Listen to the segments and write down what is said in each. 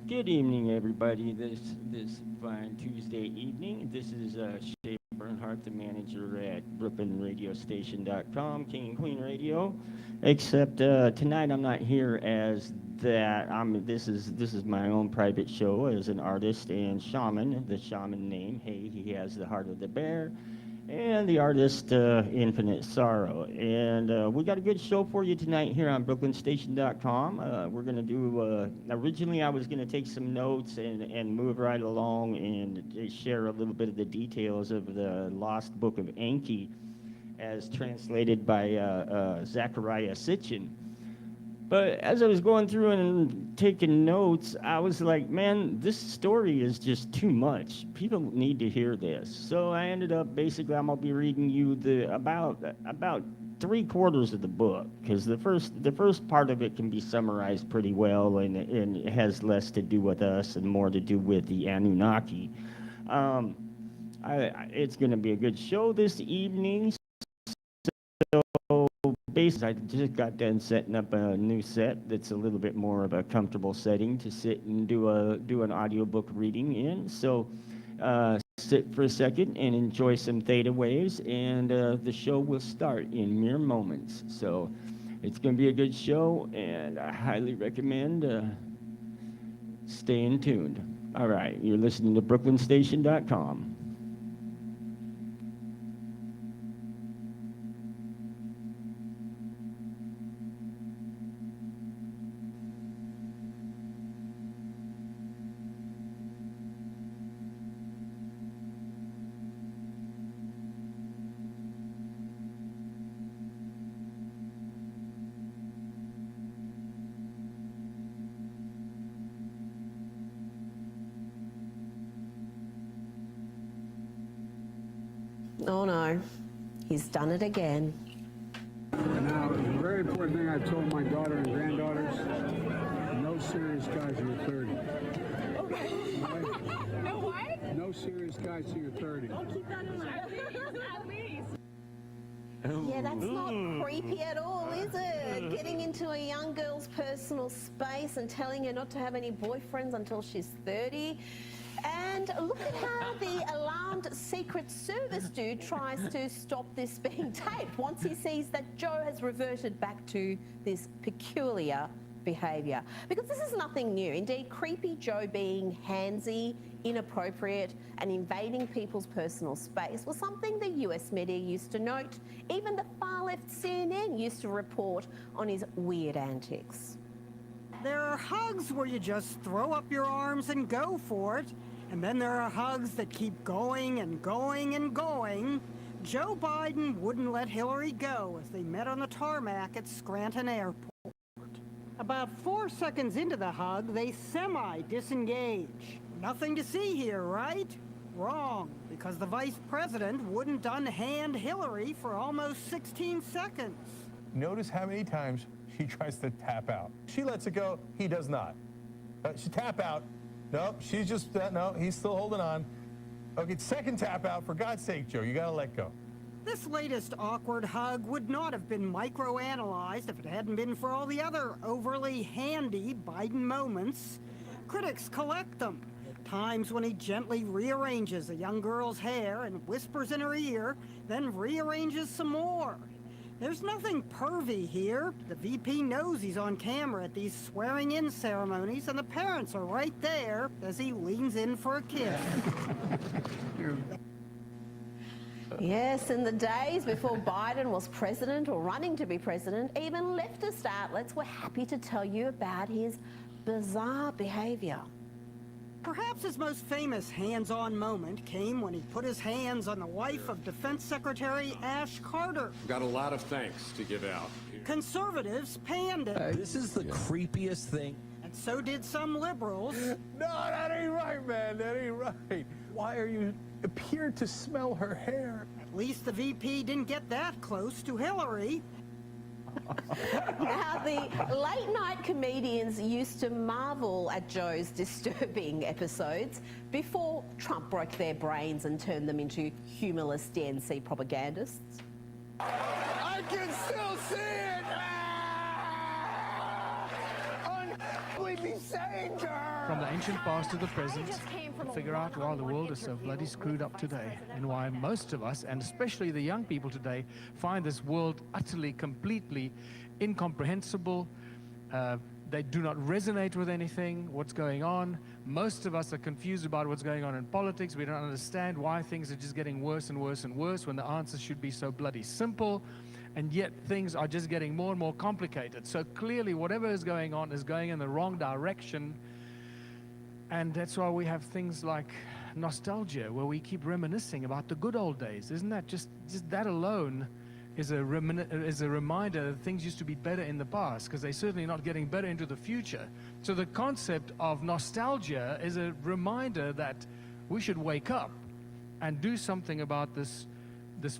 Good evening, everybody. This fine Tuesday evening. This is Shay Bernhardt, the manager at BrooklynRadioStation.com, King and Queen Radio. Except tonight, I'm not here as that. This is my own private show as an artist and shaman. The shaman name, hey, he has the heart of the bear, and the artist Infinite Sorrow. And we got a good show for you tonight here on BrooklynStation.com. We're going to do, originally I was going to take some notes and move right along and share a little bit of the details of the Lost Book of Enki as translated by Zachariah Sitchin. But as I was going through and taking notes, I was like, man, this story is just too much. People need to hear this. So I ended up basically, I'm gonna be reading you about 3/4 of the book, because the first part of it can be summarized pretty well, and it has less to do with us and more to do with the Anunnaki. Um, it's going to be a good show this evening. So basically, I just got done setting up a new set that's a little bit more of a comfortable setting to sit and do an audiobook reading in. So sit for a second and enjoy some theta waves, and the show will start in mere moments. So it's going to be a good show, and I highly recommend staying tuned. All right, you're listening to BrooklynStation.com. Oh no, he's done it again. Now, the very important thing I told my daughter and granddaughters, no serious guys till you're 30. No what? No serious guys till you're 30. I'll keep that in mind. At least. Yeah, that's not creepy at all, is it? Getting into a young girl's personal space and telling her not to have any boyfriends until she's 30. And look at how the alarmed Secret Service dude tries to stop this being taped once he sees that Joe has reverted back to this peculiar behaviour. Because this is nothing new. Indeed, creepy Joe being handsy, inappropriate and invading people's personal space was something the US media used to note. Even the far-left CNN used to report on his weird antics. There are hugs where you just throw up your arms and go for it. And then there are hugs that keep going and going and going. Joe Biden wouldn't let Hillary go as they met on the tarmac at Scranton Airport. About 4 seconds into the hug, they semi-disengage. Nothing to see here, right? Wrong, because the vice president wouldn't unhand Hillary for almost 16 seconds. Notice how many times she tries to tap out. She lets it go, he does not. She tap out. Nope, she's just, no, he's still holding on. Okay, second tap out, for God's sake, Joe, you gotta let go. This latest awkward hug would not have been microanalyzed if it hadn't been for all the other overly handy Biden moments. Critics collect them. At times when he gently rearranges a young girl's hair and whispers in her ear, then rearranges some more. There's nothing pervy here. The VP knows he's on camera at these swearing-in ceremonies, and the parents are right there as he leans in for a kiss. Yes, in the days before Biden was president or running to be president, even leftist outlets were happy to tell you about his bizarre behaviour. Perhaps his most famous hands-on moment came when he put his hands on the wife of Defense Secretary Ash Carter. Got a lot of thanks to give out. Conservatives panned it, This is the creepiest thing. and so did some liberals. No, that ain't right, man, that ain't right. Why are you appeared to smell her hair? At least the VP didn't get that close to Hillary. Now, the late-night comedians used to marvel at Joe's disturbing episodes before Trump broke their brains and turned them into humorless DNC propagandists. I can still see it! from the ancient past to the present, to figure out why the world is so bloody screwed up today, and why most of us, and especially the young people today, find this world utterly, completely incomprehensible. They do not resonate with anything, what's going on. Most of us are confused about what's going on in politics. We don't understand why things are just getting worse and worse and worse when the answers should be so bloody simple. And yet things are just getting more and more complicated. So clearly whatever is going on is going in the wrong direction. And that's why we have things like nostalgia, where we keep reminiscing about the good old days. Isn't that just that alone is a reminder that things used to be better in the past, because they're certainly not getting better into the future. So the concept of nostalgia is a reminder that we should wake up and do something about this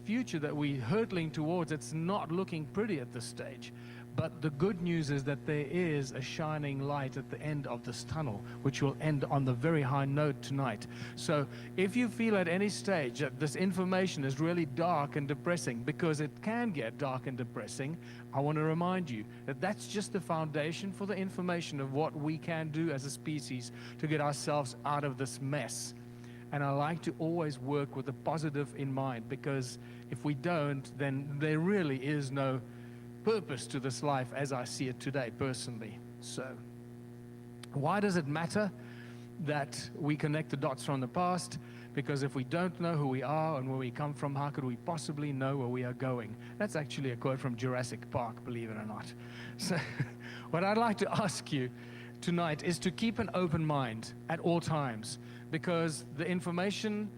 future that we're hurtling towards. It's not looking pretty at this stage. But the good news is that there is a shining light at the end of this tunnel, which will end on the very high note tonight. So if you feel at any stage that this information is really dark and depressing, because it can get dark and depressing, I want to remind you that that's just the foundation for the information of what we can do as a species to get ourselves out of this mess. And I like to always work with the positive in mind, because if we don't, then there really is no purpose to this life as I see it today, personally. So, why does it matter that we connect the dots from the past? Because if we don't know who we are and where we come from, how could we possibly know where we are going? That's actually a quote from Jurassic Park, believe it or not. So, what I'd like to ask you tonight is to keep an open mind at all times, because the information,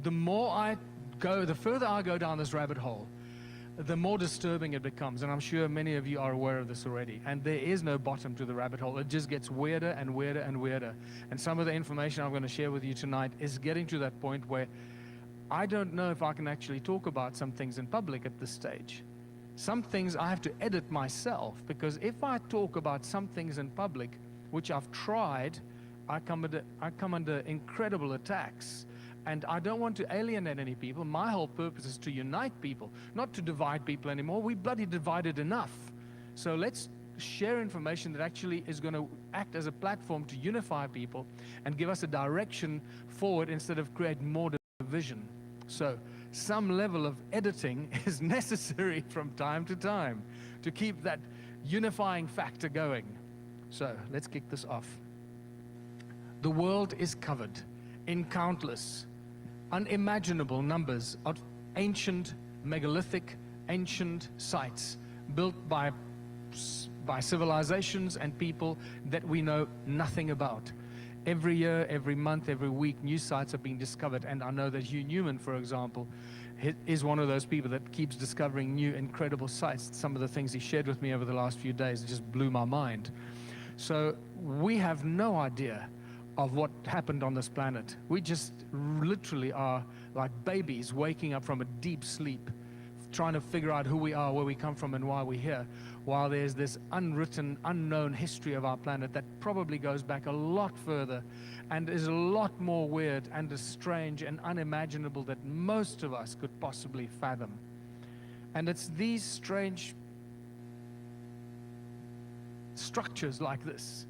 the further I go down this rabbit hole, the more disturbing it becomes. And I'm sure many of you are aware of this already. And there is no bottom to the rabbit hole. It just gets weirder and weirder and weirder. And some of the information I'm going to share with you tonight is getting to that point where I don't know if I can actually talk about some things in public at this stage. Some things I have to edit myself, because if I talk about some things in public, which I've tried, I come under incredible attacks. And I don't want to alienate any people. My whole purpose is to unite people, not to divide people anymore. We bloody divided enough. So let's share information that actually is going to act as a platform to unify people and give us a direction forward instead of create more division. So some level of editing is necessary from time to time to keep that unifying factor going. So let's kick this off. The world is covered in countless, unimaginable numbers of ancient, megalithic, ancient sites built by civilizations and people that we know nothing about. Every year, every month, every week, new sites are being discovered. And I know that Hugh Newman, for example, is one of those people that keeps discovering new, incredible sites. Some of the things he shared with me over the last few days just blew my mind. So we have no idea of what happened on this planet. We just literally are like babies waking up from a deep sleep, trying to figure out who we are, where we come from, and why we're here, while there's this unwritten, unknown history of our planet that probably goes back a lot further and is a lot more weird and strange and unimaginable that most of us could possibly fathom. And it's these strange structures like this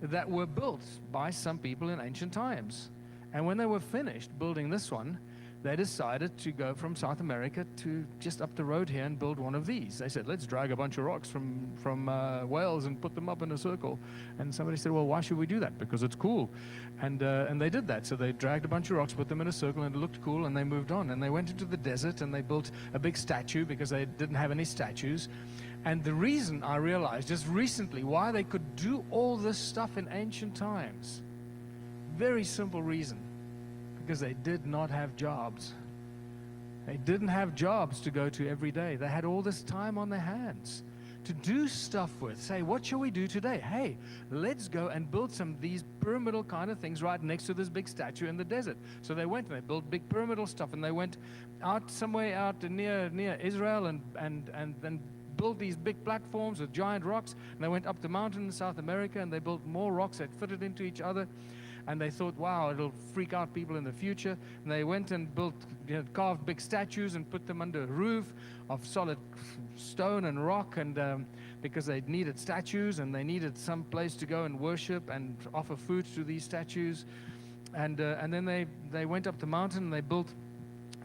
that were built by some people in ancient times. And when they were finished building this one, they decided to go from South America to just up the road here and build one of these. They said, let's drag a bunch of rocks from Wales and put them up in a circle. And somebody said, well, why should we do that? Because it's cool. And they did that. So they dragged a bunch of rocks, put them in a circle, and it looked cool, and they moved on. And they went into the desert, and they built a big statue because they didn't have any statues. And the reason I realized just recently why they could do all this stuff in ancient times, very simple reason, because they did not have jobs. They didn't have jobs to go to every day. They had all this time on their hands to do stuff with. Say, what shall we do today? Hey, let's go and build some of these pyramidal kind of things right next to this big statue in the desert. So they went and they built big pyramidal stuff, and they went out somewhere out near Israel and then built these big platforms with giant rocks, and they went up the mountain in South America and they built more rocks that fitted into each other. and they thought, wow, it'll freak out people in the future. And they went and built, carved big statues and put them under a roof of solid stone and rock, and because they needed statues and they needed some place to go and worship and offer food to these statues. And then they went up the mountain and they built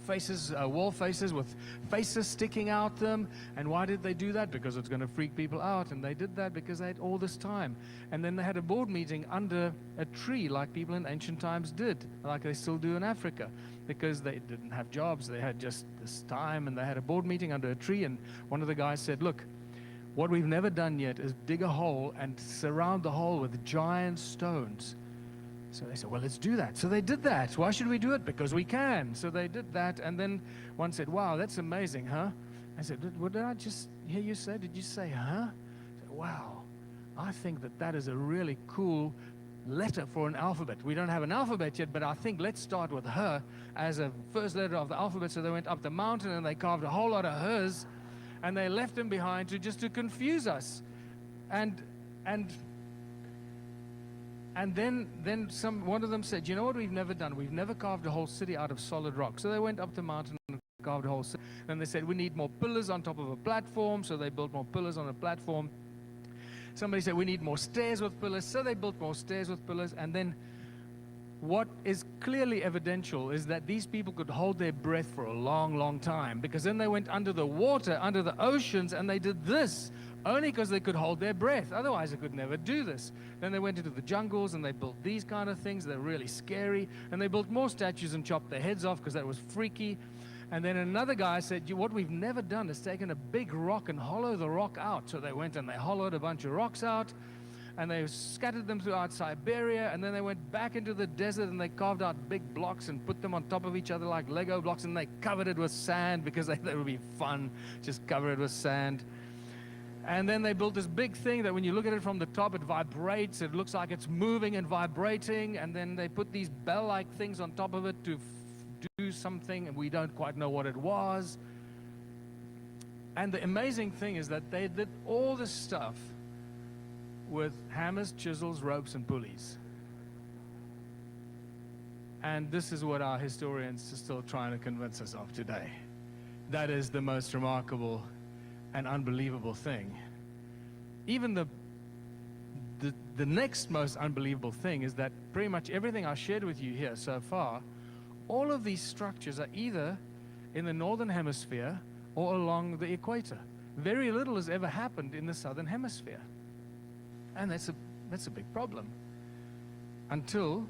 faces, wall faces with faces sticking out them. And why did they do that? Because it's going to freak people out. And they did that because they had all this time. And then they had a board meeting under a tree like people in ancient times did, like they still do in Africa, because they didn't have jobs. They had just this time, and they had a board meeting under a tree. And one of the guys said, look, what we've never done yet is dig a hole and surround the hole with giant stones. So they said, well, let's do that. So they did that. Why should we do it? Because we can. So they did that. And then one said, wow, that's amazing, huh? I said, what did I just hear you say? Did you say, huh? I said, wow, I think that is a really cool letter for an alphabet. We don't have an alphabet yet, but I think let's start with her as a first letter of the alphabet. So they went up the mountain and they carved a whole lot of hers, and they left them behind to confuse us. And then one of them said, you know what we've never done? We've never carved a whole city out of solid rock. So they went up the mountain and carved a whole city. Then they said, we need more pillars on top of a platform. So they built more pillars on a platform. Somebody said, we need more stairs with pillars. So they built more stairs with pillars. And then what is clearly evidential is that these people could hold their breath for a long, long time, because then they went under the water, under the oceans, and they did this only because they could hold their breath. Otherwise, they could never do this. Then they went into the jungles and they built these kind of things. They're really scary. And they built more statues and chopped their heads off because that was freaky. And then another guy said, what we've never done is taken a big rock and hollow the rock out. So they went and they hollowed a bunch of rocks out, and they scattered them throughout Siberia, and then they went back into the desert and they carved out big blocks and put them on top of each other like Lego blocks, and they covered it with sand because they thought it would be fun, just cover it with sand. And then they built this big thing that when you look at it from the top, it vibrates. It looks like it's moving and vibrating. And then they put these bell-like things on top of it to do something, and we don't quite know what it was. And the amazing thing is that they did all this stuff with hammers, chisels, ropes, and pulleys. And this is what our historians are still trying to convince us of today. That is the most remarkable and unbelievable thing. Even the next most unbelievable thing is that pretty much everything I shared with you here so far, all of these structures are either in the northern hemisphere or along the equator. Very little has ever happened in the southern hemisphere. And that's a big problem. Until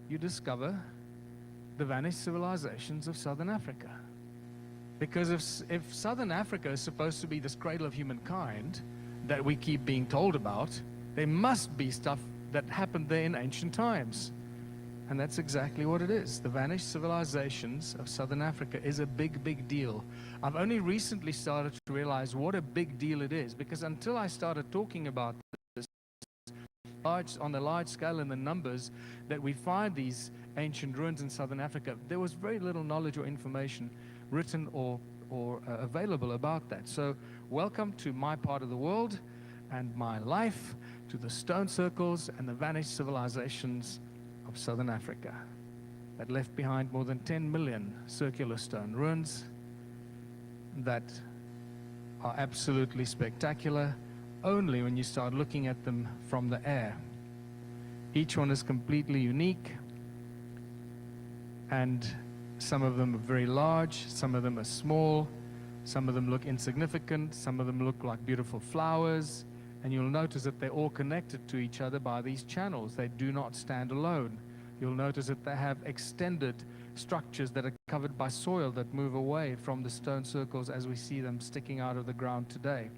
you discover the vanished civilizations of southern Africa. Because if southern Africa is supposed to be this cradle of humankind that we keep being told about, there must be stuff that happened there in ancient times. And that's exactly what it is. The vanished civilizations of southern Africa is a big, big deal. I've only recently started to realize what a big deal it is, because until I started talking about this on the large scale and the numbers that we find these ancient ruins in southern Africa, there was very little knowledge or information written or available about that. So welcome to my part of the world and my life, to the stone circles and the vanished civilizations of southern Africa that left behind more than 10 million circular stone ruins that are absolutely spectacular only when you start looking at them from the air. Each one is completely unique, and some of them are very large, some of them are small, some of them look insignificant, some of them look like beautiful flowers, and you'll notice that they're all connected to each other by these channels. They do not stand alone. You'll notice that they have extended structures that are covered by soil that move away from the stone circles as we see them sticking out of the ground today.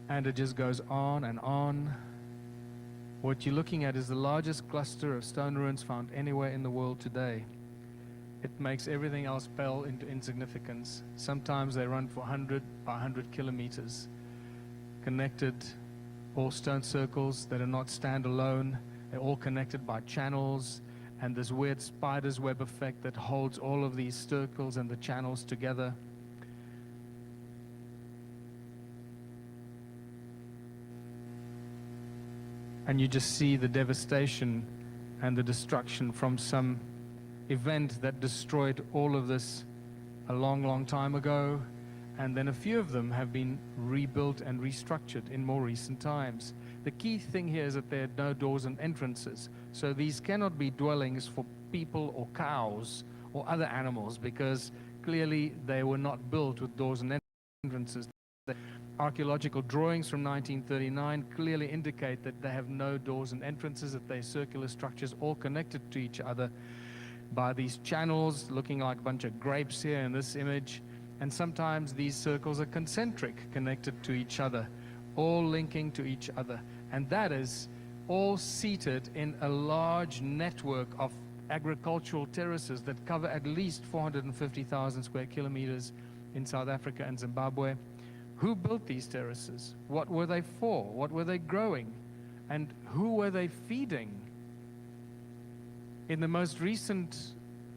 And it just goes on and on. What you're looking at is the largest cluster of stone ruins found anywhere in the world today. It makes everything else pale into insignificance. Sometimes they run for 100 by 100 kilometers, connected, all stone circles that are not standalone. They're all connected by channels and this weird spider's web effect that holds all of these circles and the channels together. and you just see the devastation and the destruction from some event that destroyed all of this a long, long time ago, and then a few of them have been rebuilt and restructured in more recent times. The key thing here is that there are no doors and entrances, so these cannot be dwellings for people or cows or other animals, because clearly they were not built with doors and entrances. The archaeological drawings from 1939 clearly indicate that they have no doors and entrances, that they're circular structures all connected to each other by these channels looking like a bunch of grapes here in this image. And sometimes these circles are concentric, connected to each other, all linking to each other. And that is all seated in a large network of agricultural terraces that cover at least 450,000 square kilometers in South Africa and Zimbabwe. Who built these terraces? What were they for? What were they growing? And who were they feeding? In the most recent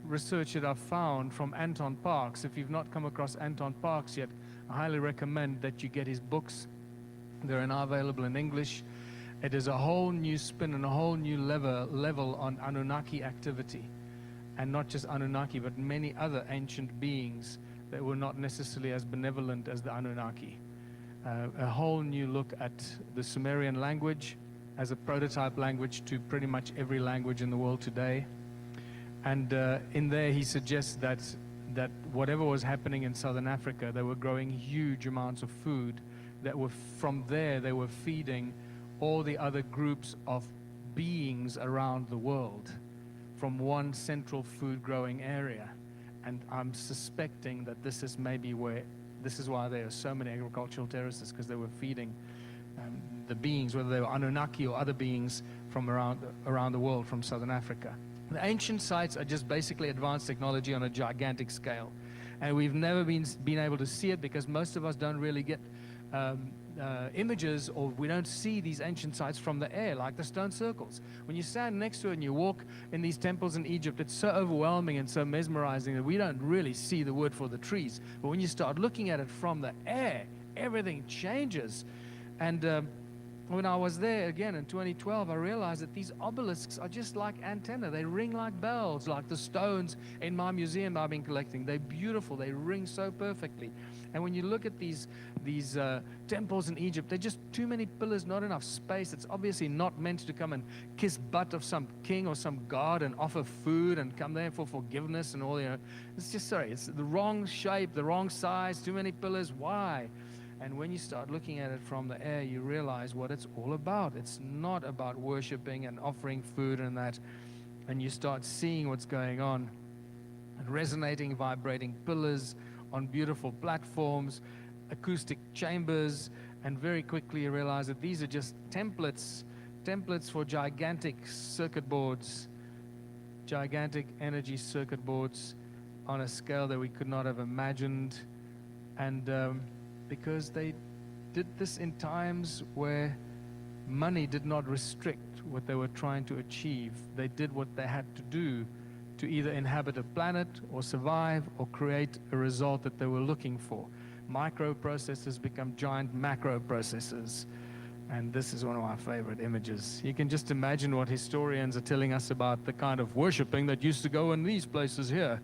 research that I've found from Anton Parks, if you've not come across Anton Parks yet, I highly recommend that you get his books. They're now available in English. It is a whole new spin and a whole new level on Anunnaki activity. And not just Anunnaki, but many other ancient beings that were not necessarily as benevolent as the Anunnaki. A whole new look at the Sumerian language as a prototype language to pretty much every language in the world today. And in there he suggests that whatever was happening in Southern Africa, they were growing huge amounts of food that were from there, they were feeding all the other groups of beings around the world from one central food growing area. And I'm suspecting that this is maybe this is why there are so many agricultural terraces, because they were feeding the beings, whether they were Anunnaki or other beings from around the world, from Southern Africa. The ancient sites are just basically advanced technology on a gigantic scale. And we've never been able to see it because most of us don't really get images, or we don't see these ancient sites from the air, like the stone circles. When you stand next to it and you walk in these temples in Egypt, it's so overwhelming and so mesmerizing that we don't really see the wood for the trees. But when you start looking at it from the air, everything changes. And when I was there again in 2012, I realized that these obelisks are just like antennae. They ring like bells, like the stones in my museum I've been collecting. They're beautiful. They ring so perfectly. And when you look at these temples in Egypt, they're just too many pillars, not enough space. It's obviously not meant to come and kiss butt of some king or some god and offer food and come there for forgiveness and all. It's just, it's the wrong shape, the wrong size, too many pillars. Why? And when you start looking at it from the air, you realize what it's all about. It's not about worshiping and offering food and that. And you start seeing what's going on. And resonating, vibrating pillars on beautiful platforms, acoustic chambers, and very quickly you realize that these are just templates for gigantic circuit boards, gigantic energy circuit boards on a scale that we could not have imagined. And because they did this in times where money did not restrict what they were trying to achieve. They did what they had to do to either inhabit a planet or survive or create a result that they were looking for. Microprocessors become giant macroprocessors. And this is one of my favorite images. You can just imagine what historians are telling us about the kind of worshiping that used to go in these places here.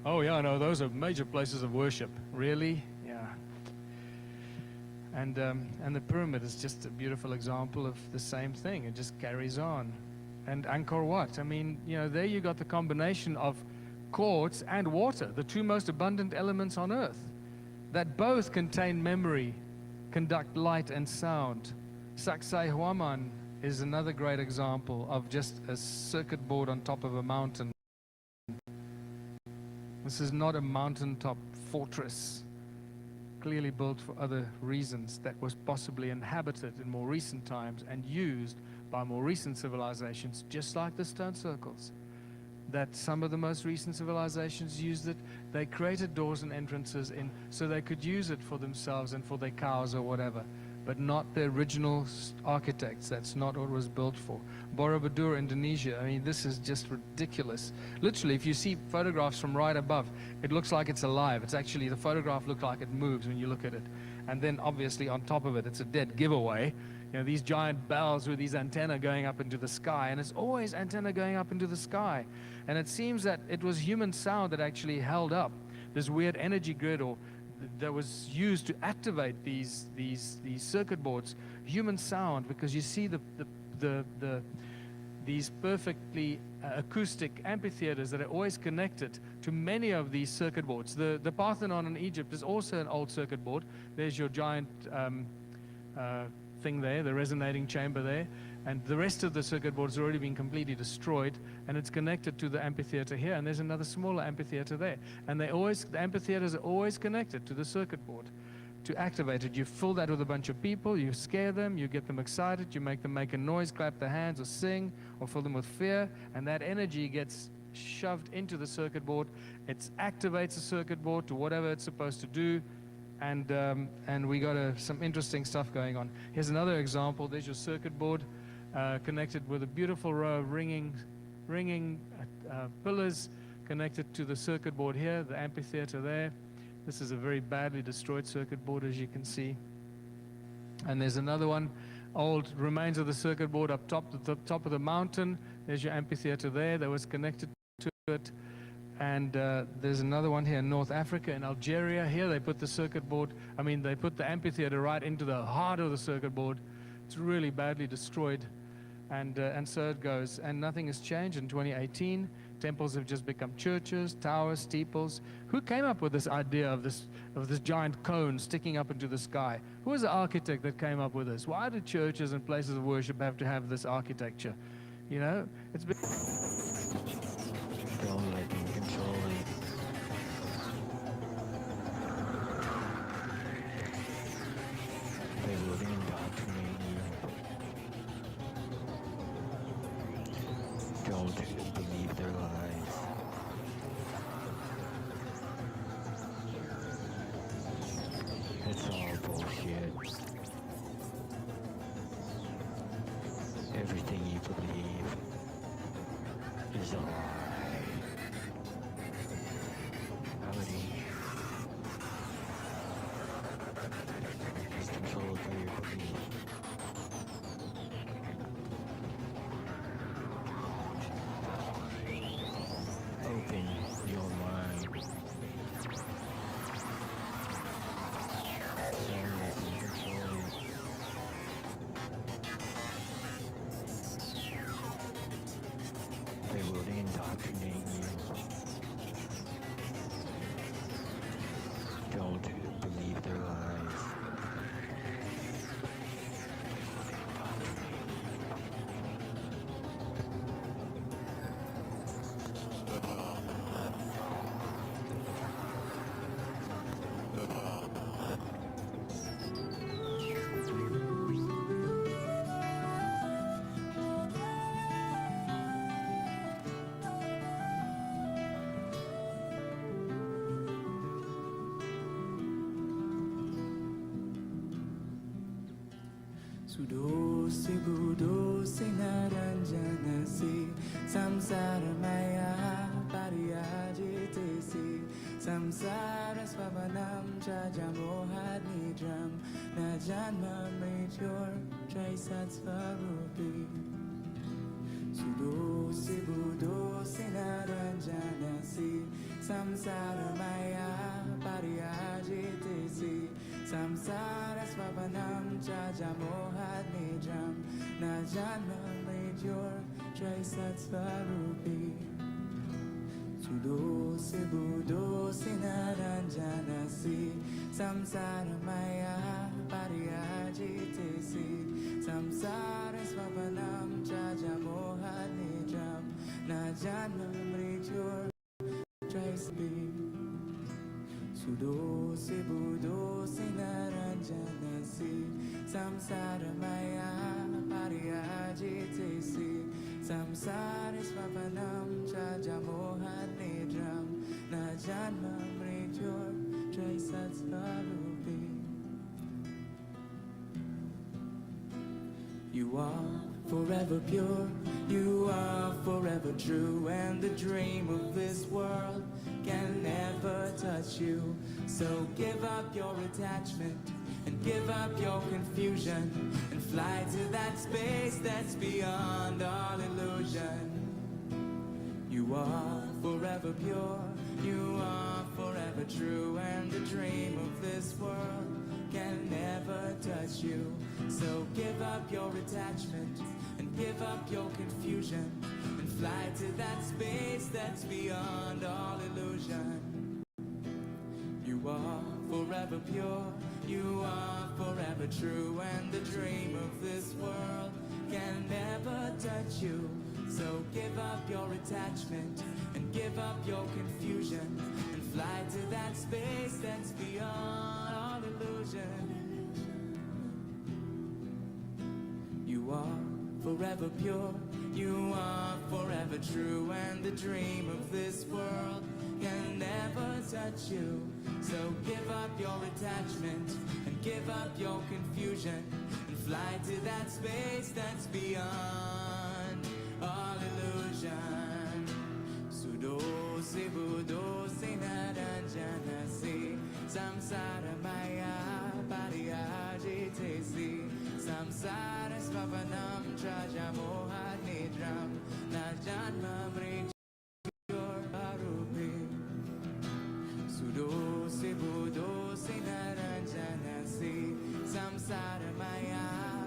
Oh yeah, no, those are major places of worship. Really? Yeah. And the pyramid is just a beautiful example of the same thing. It just carries on. And Angkor Wat, I mean, there you got the combination of quartz and water, the two most abundant elements on Earth, that both contain memory, conduct light and sound. Sacsay Huaman is another great example of just a circuit board on top of a mountain. This is not a mountaintop fortress, clearly built for other reasons, that was possibly inhabited in more recent times and used by more recent civilizations, just like the stone circles. That some of the most recent civilizations used it. They created doors and entrances in so they could use it for themselves and for their cows or whatever, but not the original architects. That's not what it was built for. Borobudur, Indonesia, I mean, this is just ridiculous. Literally, if you see photographs from right above, it looks like it's alive. It's actually, the photograph looks like it moves when you look at it. And then obviously on top of it, it's a dead giveaway. these giant bells with these antennae going up into the sky, and it's always antenna going up into the sky. And it seems that it was human sound that actually held up this weird energy grid, or that was used to activate these circuit boards. Human sound, because you see these perfectly acoustic amphitheaters that are always connected to many of these circuit boards. The Parthenon in Egypt is also an old circuit board. There's your giant thing there, the resonating chamber there, and the rest of the circuit board has already been completely destroyed, and it's connected to the amphitheater here, and there's another smaller amphitheater there, and the amphitheaters are always connected to the circuit board. To activate it, you fill that with a bunch of people, you scare them, you get them excited, you make them make a noise, clap their hands, or sing, or fill them with fear, and that energy gets shoved into the circuit board. It activates the circuit board to whatever it's supposed to do, and we got some interesting stuff going on. Here's another example. There's your circuit board connected with a beautiful row of ringing pillars connected to the circuit board here, the amphitheater there. This is a very badly destroyed circuit board, as you can see. And there's another one, old remains of the circuit board up top, the top of the mountain. There's your amphitheater there that was connected to it. And there's another one here in North Africa, in Algeria. Here they put the circuit board, they put the amphitheater right into the heart of the circuit board. It's really badly destroyed. And so it goes. And nothing has changed in 2018. Temples have just become churches, towers, steeples. Who came up with this idea of this giant cone sticking up into the sky? Who was the architect that came up with this? Why do churches and places of worship have to have this architecture? It's been... Don't let me control it. They will indoctrinate you. Don't believe their lies. It's all bullshit. Everything you believe is a lie. Howdy. Just control through your belief. Open your mind. Don't let me control it. They will indoctrinate you. Don't believe their lies. Sudosi budosi naranjanasi samsaramaya pariyajitesi samsara svavanam chajamohadnidram najanma mrityur traisat-svarupi. Sudosi budosi naranjanasi samsaramaya pariyajitesi samsara svavanam chajamohadnidram najanma mrityur traisat-svarupi. Sudosi budosi naranjanasi samsaramaya pariyajitesi samsara svavanam chajamohadnidram najanma mrityur traisat-svarupi. Sudosi budosi naranjanasi samsaramaya pariyajitesi samsara svavanam chajamohadnidram najanma mrityur traisat-svarupi. You are forever pure, you are forever true, and the dream of this world can never touch you. So give up your attachment and give up your confusion and fly to that space that's beyond all illusion. You are forever pure, you are forever true, and the dream of this world can never touch you. So give up your attachment and give up your confusion and fly to that space that's beyond all illusion. You are forever pure, you are forever true, and the dream of this world can never touch you. So give up your attachment and give up your confusion and fly to that space that's beyond all illusion. You are forever pure, you are forever true, and the dream of this world can never touch you. So give up your attachment and give up your confusion and fly to that space that's beyond all illusion. Sudo se budo se naranjana se samsara maya pariyajite se samsara svapanam trajamoha nidram najanma mrityor arupi. Sudo se budo se naranjana se samsara maya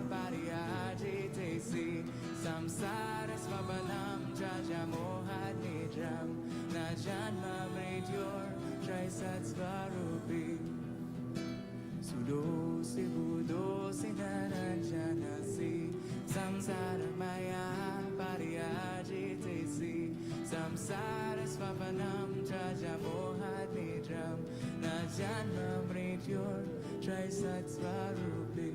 pariyajite se samsara svapanam trajamoha nidram najanma mrityor trisat svarupi. Sudo se budo se naranjana se samsara maya pariyajite se samsara svapanam trajamoha nidram najanma mrityor trisat svarupi.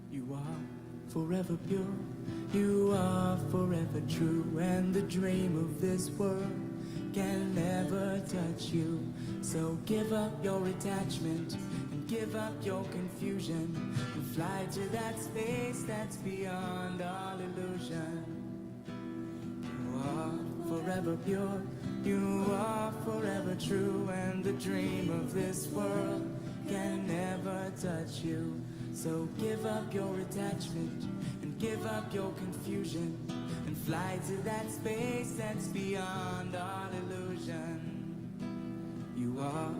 You are forever pure, you are forever true, and the dream of this world can never touch you. So give up your attachment and give up your confusion and fly to that space that's beyond all illusion. You are forever pure, you are forever true, and the dream of this world can never touch you. So give up your attachment and give up your confusion and fly to that space that's beyond all illusion. You are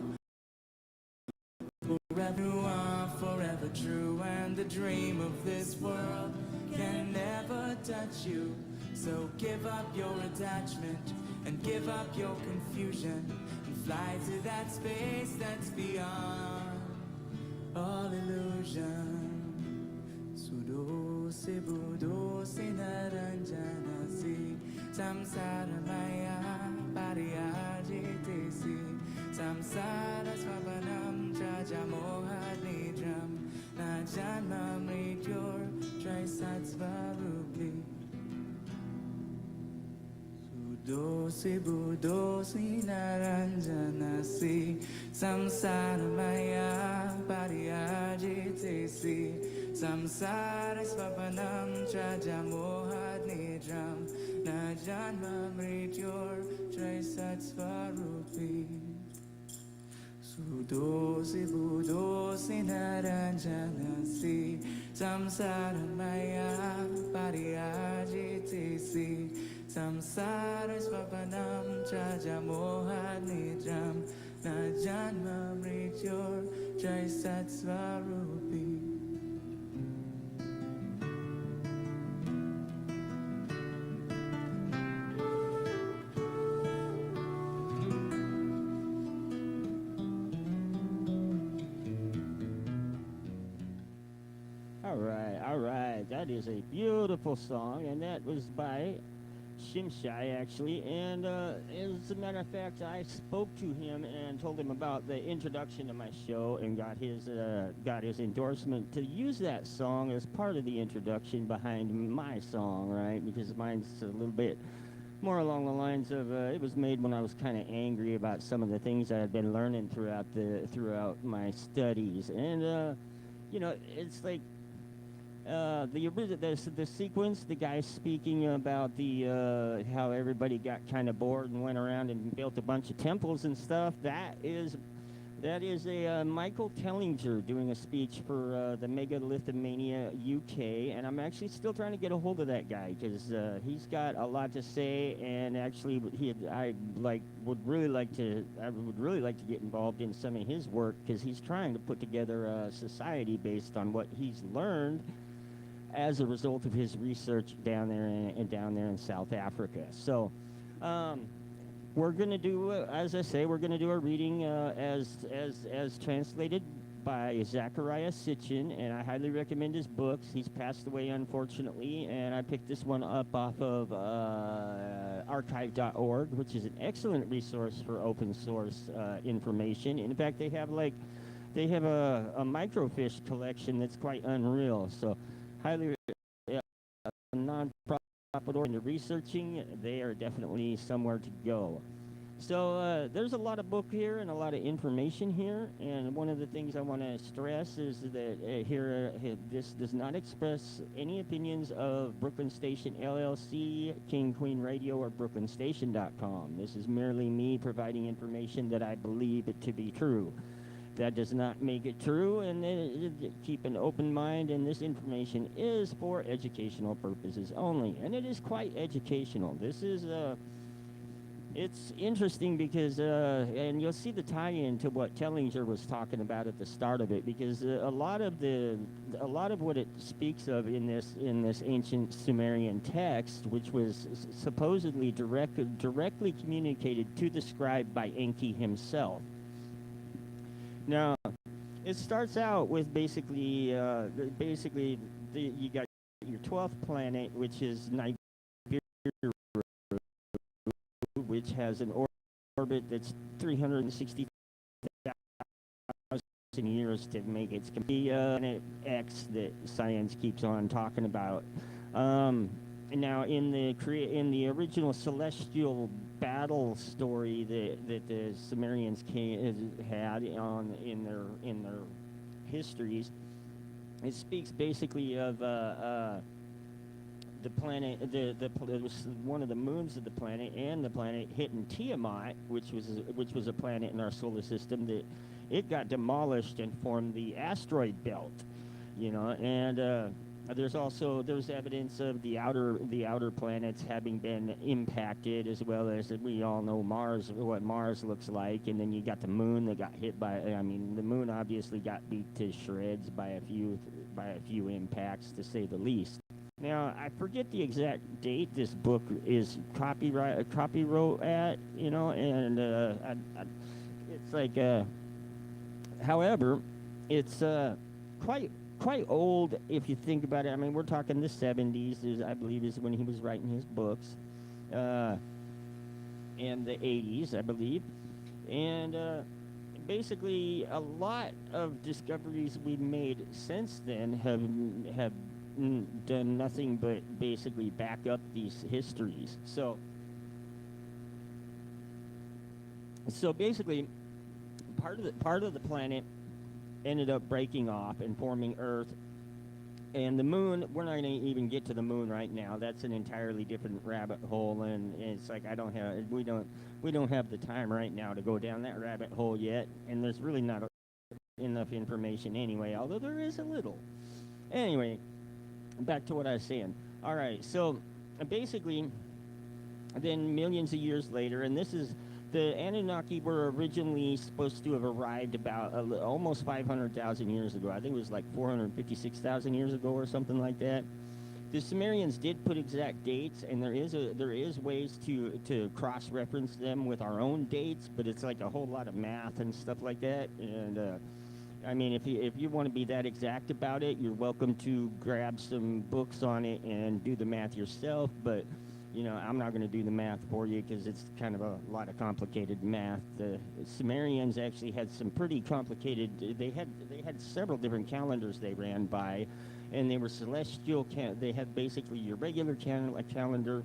forever true, and the dream of this world can never touch you. So give up your attachment and give up your confusion and fly to that space that's beyond all illusion. Sudo se budo se naranjana se samsara maya pariyajite se samsara svapanam trajamoha nidram najanma mrityor trisat svarupi. Sudo se budo se naranjana se samsara maya pariyajite se samsara svapanam trajamoha nidram najanma mrityor trisat svarupi. Sudo se budo se naranjana se samsara maya pariyajite se samsara svapanam trajamoha nidram najanma mrityor trisat svarupi. That is a beautiful song, and that was by Shimshai, actually. And as a matter of fact, I spoke to him and told him about the introduction to my show and got his endorsement to use that song as part of the introduction behind my song, right? Because mine's a little bit more along the lines of it was made when I was kind of angry about some of the things I had been learning throughout my studies. And you know, it's like the sequence, the guy speaking about the how everybody got kind of bored and went around and built a bunch of temples and stuff. That is a Michael Tellinger doing a speech for the Megalithomania UK, and I'm actually still trying to get a hold of that guy because he's got a lot to say, and actually I would really like to get involved in some of his work because he's trying to put together a society based on what he's learned as a result of his research down there in South Africa. So. We're going to do, as I say, we're going to do a reading as translated by Zachariah Sitchin, and I highly recommend his books. He's passed away, unfortunately, and I picked this one up off of archive.org, which is an excellent resource for open source information. In fact, they have a microfiche collection that's quite unreal. So, highly non-profit into researching, they are definitely somewhere to go. So there's a lot of book here and a lot of information here, and one of the things I want to stress is that this does not express any opinions of Brooklyn Station LLC, King Queen Radio, or BrooklynStation.com. This is merely me providing information that I believe it to be true. That does not make it true, and keep an open mind, and this information is for educational purposes only, and it is quite educational. This is it's interesting because and you'll see the tie-in to what Tellinger was talking about at the start of it, because a lot of what it speaks of in this ancient Sumerian text, which was supposedly directly communicated to the scribe by Enki himself. Now, it starts out with basically you got your 12th planet, which is Nibiru, which has an orbit that's 360,000 years to make its planet X that science keeps on talking about. Now, in the original celestial battle story that the Sumerians had in their histories, it speaks basically of the planet, one of the moons of the planet, and the planet hitting Tiamat, which was a planet in our solar system that it got demolished and formed the asteroid belt, you know, and there's evidence of the outer planets having been impacted, as well as we all know what Mars looks like, and then you got the moon that got hit by. I mean, the moon obviously got beat to shreds by a few impacts, to say the least. Now, I forget the exact date this book is copyright at, you know, and it's like, however, it's quite old if you think about it. I mean, we're talking the 70s, I believe, is when he was writing his books, and the 80s, I believe, and basically a lot of discoveries we've made since then have done nothing but basically back up these histories. So basically, part of the planet ended up breaking off and forming Earth, and the moon. We're not going to even get to the moon right now. That's an entirely different rabbit hole, and it's like we don't have the time right now to go down that rabbit hole yet, and there's really not enough information anyway, although there is a little. Anyway, back to what I was saying. All right, so basically, then millions of years later, and this is. The Anunnaki were originally supposed to have arrived about almost 500,000 years ago. I think it was like 456,000 years ago or something like that. The Sumerians did put exact dates, and there is ways to cross-reference them with our own dates, but it's like a whole lot of math and stuff like that. And I mean, if you want to be that exact about it, you're welcome to grab some books on it and do the math yourself. But you know, I'm not going to do the math for you because it's kind of a lot of complicated math. The Sumerians actually had some pretty complicated. They had several different calendars they ran by, and they were celestial. They had basically your regular calendar,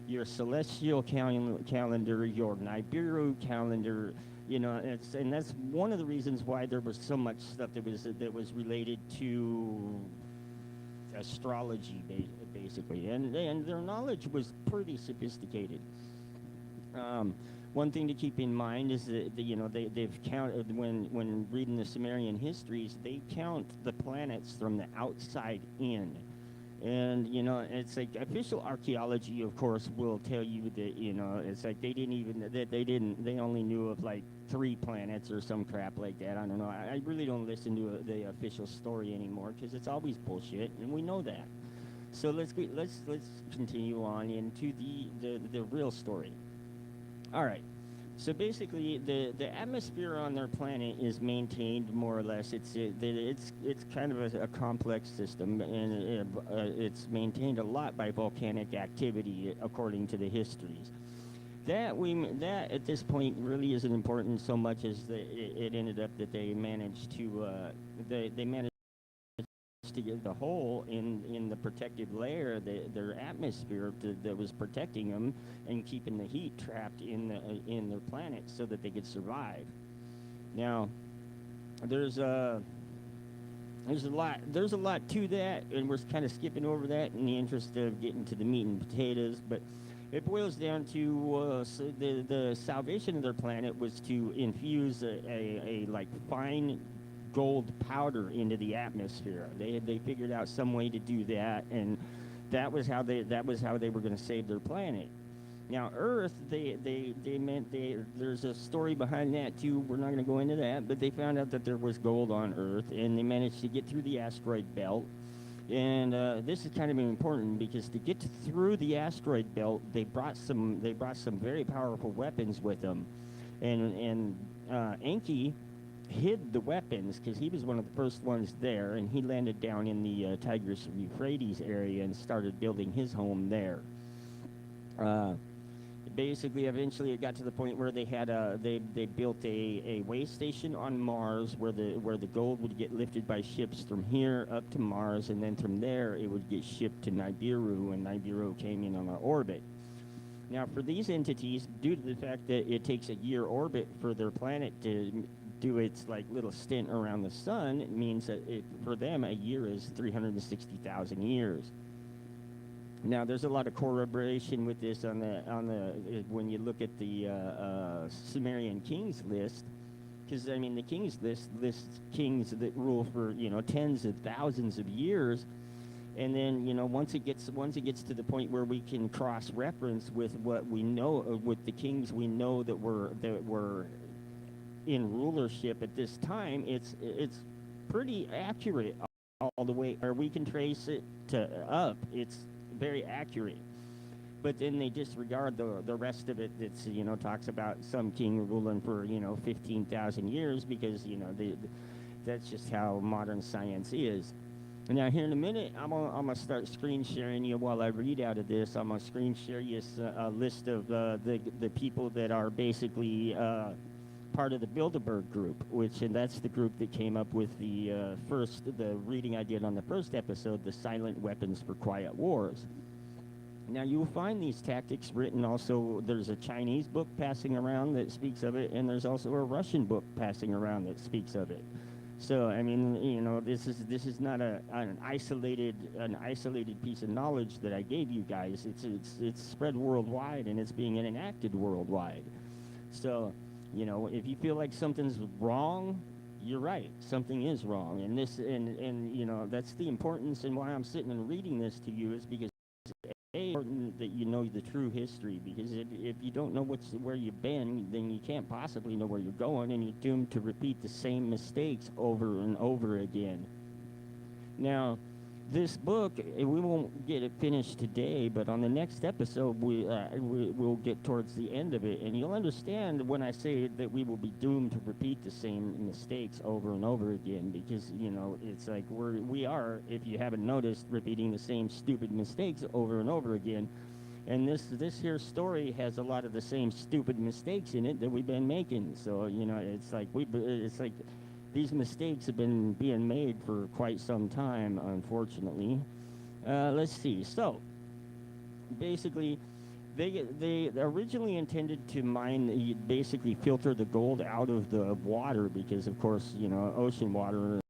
your celestial calendar, your Nibiru calendar. You know, and that's one of the reasons why there was so much stuff that was related to astrology, basically, and their knowledge was pretty sophisticated. One thing to keep in mind is that you know they've counted when reading the Sumerian histories, they count the planets from the outside in. And you know, it's like official archaeology, of course, will tell you that you know it's like they only knew of like 3 planets or some crap like that. I don't know. I really don't listen to the official story anymore because it's always bullshit, and we know that. So let's continue on into the real story. All right. So basically, the atmosphere on their planet is maintained more or less. It's kind of a complex system, and it's maintained a lot by volcanic activity, according to the histories. That at this point really isn't important so much as it ended up that they managed to to get the hole in the protective layer, their atmosphere that was protecting them and keeping the heat trapped in their planet so that they could survive. Now, there's a lot to that, and we're kind of skipping over that in the interest of getting to the meat and potatoes. But it boils down to the salvation of their planet was to infuse a like fine gold powder into the atmosphere. They figured out some way to do that, and that was how they were going to save their planet. Now Earth, there's a story behind that too. We're not going to go into that, but they found out that there was gold on Earth, and they managed to get through the asteroid belt. And this is kind of important because to get through the asteroid belt, they brought some very powerful weapons with them, and Enki hid the weapons because he was one of the first ones there, and he landed down in the Tigris-Euphrates area and started building his home there. Basically, eventually, it got to the point where they had they built a way station on Mars where the gold would get lifted by ships from here up to Mars, and then from there it would get shipped to Nibiru, and Nibiru came in on our orbit. Now, for these entities, due to the fact that it takes a year orbit for their planet to do its like little stint around the sun, it means that for them a year is 360,000 years. Now, there's a lot of corroboration with this on the when you look at the Sumerian kings list, because I mean the kings list lists kings that rule for tens of thousands of years, and then once it gets to the point where we can cross reference with what we know with the kings we know that were in rulership at this time, it's pretty accurate all the way, or we can trace it to up. It's very accurate, but then they disregard the rest of it. That's talks about some king ruling for 15,000 years because that's just how modern science is. Now here in a minute, I'm gonna start screen sharing you while I read out of this. I'm gonna screen share you a list of the people that are basically part of the Bilderberg group, and that's the group that came up with the reading I did on the first episode, the Silent Weapons for Quiet Wars. Now you will find these tactics written also. There's a Chinese book passing around that speaks of it, and there's also a Russian book passing around that speaks of it. So I mean, this is not an isolated piece of knowledge that I gave you guys. It's spread worldwide, and it's being enacted worldwide. So if you feel like something's wrong, you're right. Something is wrong, and that's the importance, and why I'm sitting and reading this to you is because it's important that you know the true history. Because if you don't know where you've been, then you can't possibly know where you're going, and you're doomed to repeat the same mistakes over and over again. Now, this book, we won't get it finished today, but on the next episode, we'll get towards the end of it, and you'll understand when I say that we will be doomed to repeat the same mistakes over and over again, because, you know, it's like we are, if you haven't noticed, repeating the same stupid mistakes over and over again. And this here story has a lot of the same stupid mistakes in it that we've been making. So, you know, it's like these mistakes have been being made for quite some time, unfortunately. Let's see. So, basically, they originally intended to basically filter the gold out of the water because, of course, you know, ocean water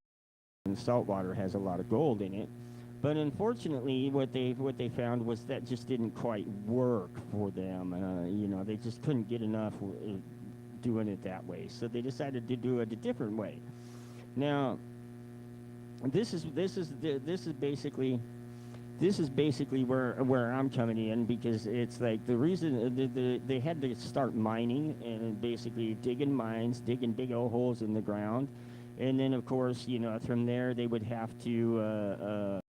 and salt water has a lot of gold in it. But unfortunately, what they found was that just didn't quite work for them. You know, they just couldn't get enough doing it that way. So they decided to do it a different way. Now, this is basically where I'm coming in, because it's like the reason they had to start mining and basically digging mines, digging big old holes in the ground, and then of course, you know, from there they would have to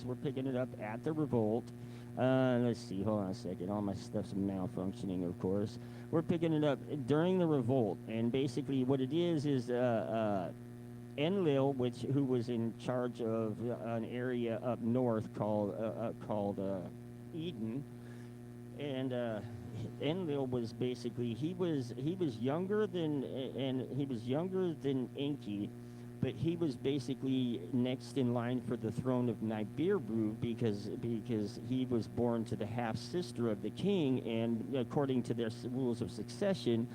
we're picking it up at the revolt. Let's see, hold on a second. All my stuff's malfunctioning, of course. We're picking it up during the revolt, and basically what it is Enlil, who was in charge of an area up north called Eden, and Enlil was basically he was younger than Enki. But he was basically next in line for the throne of Nibiru because he was born to the half-sister of the king, and according to their rules of succession,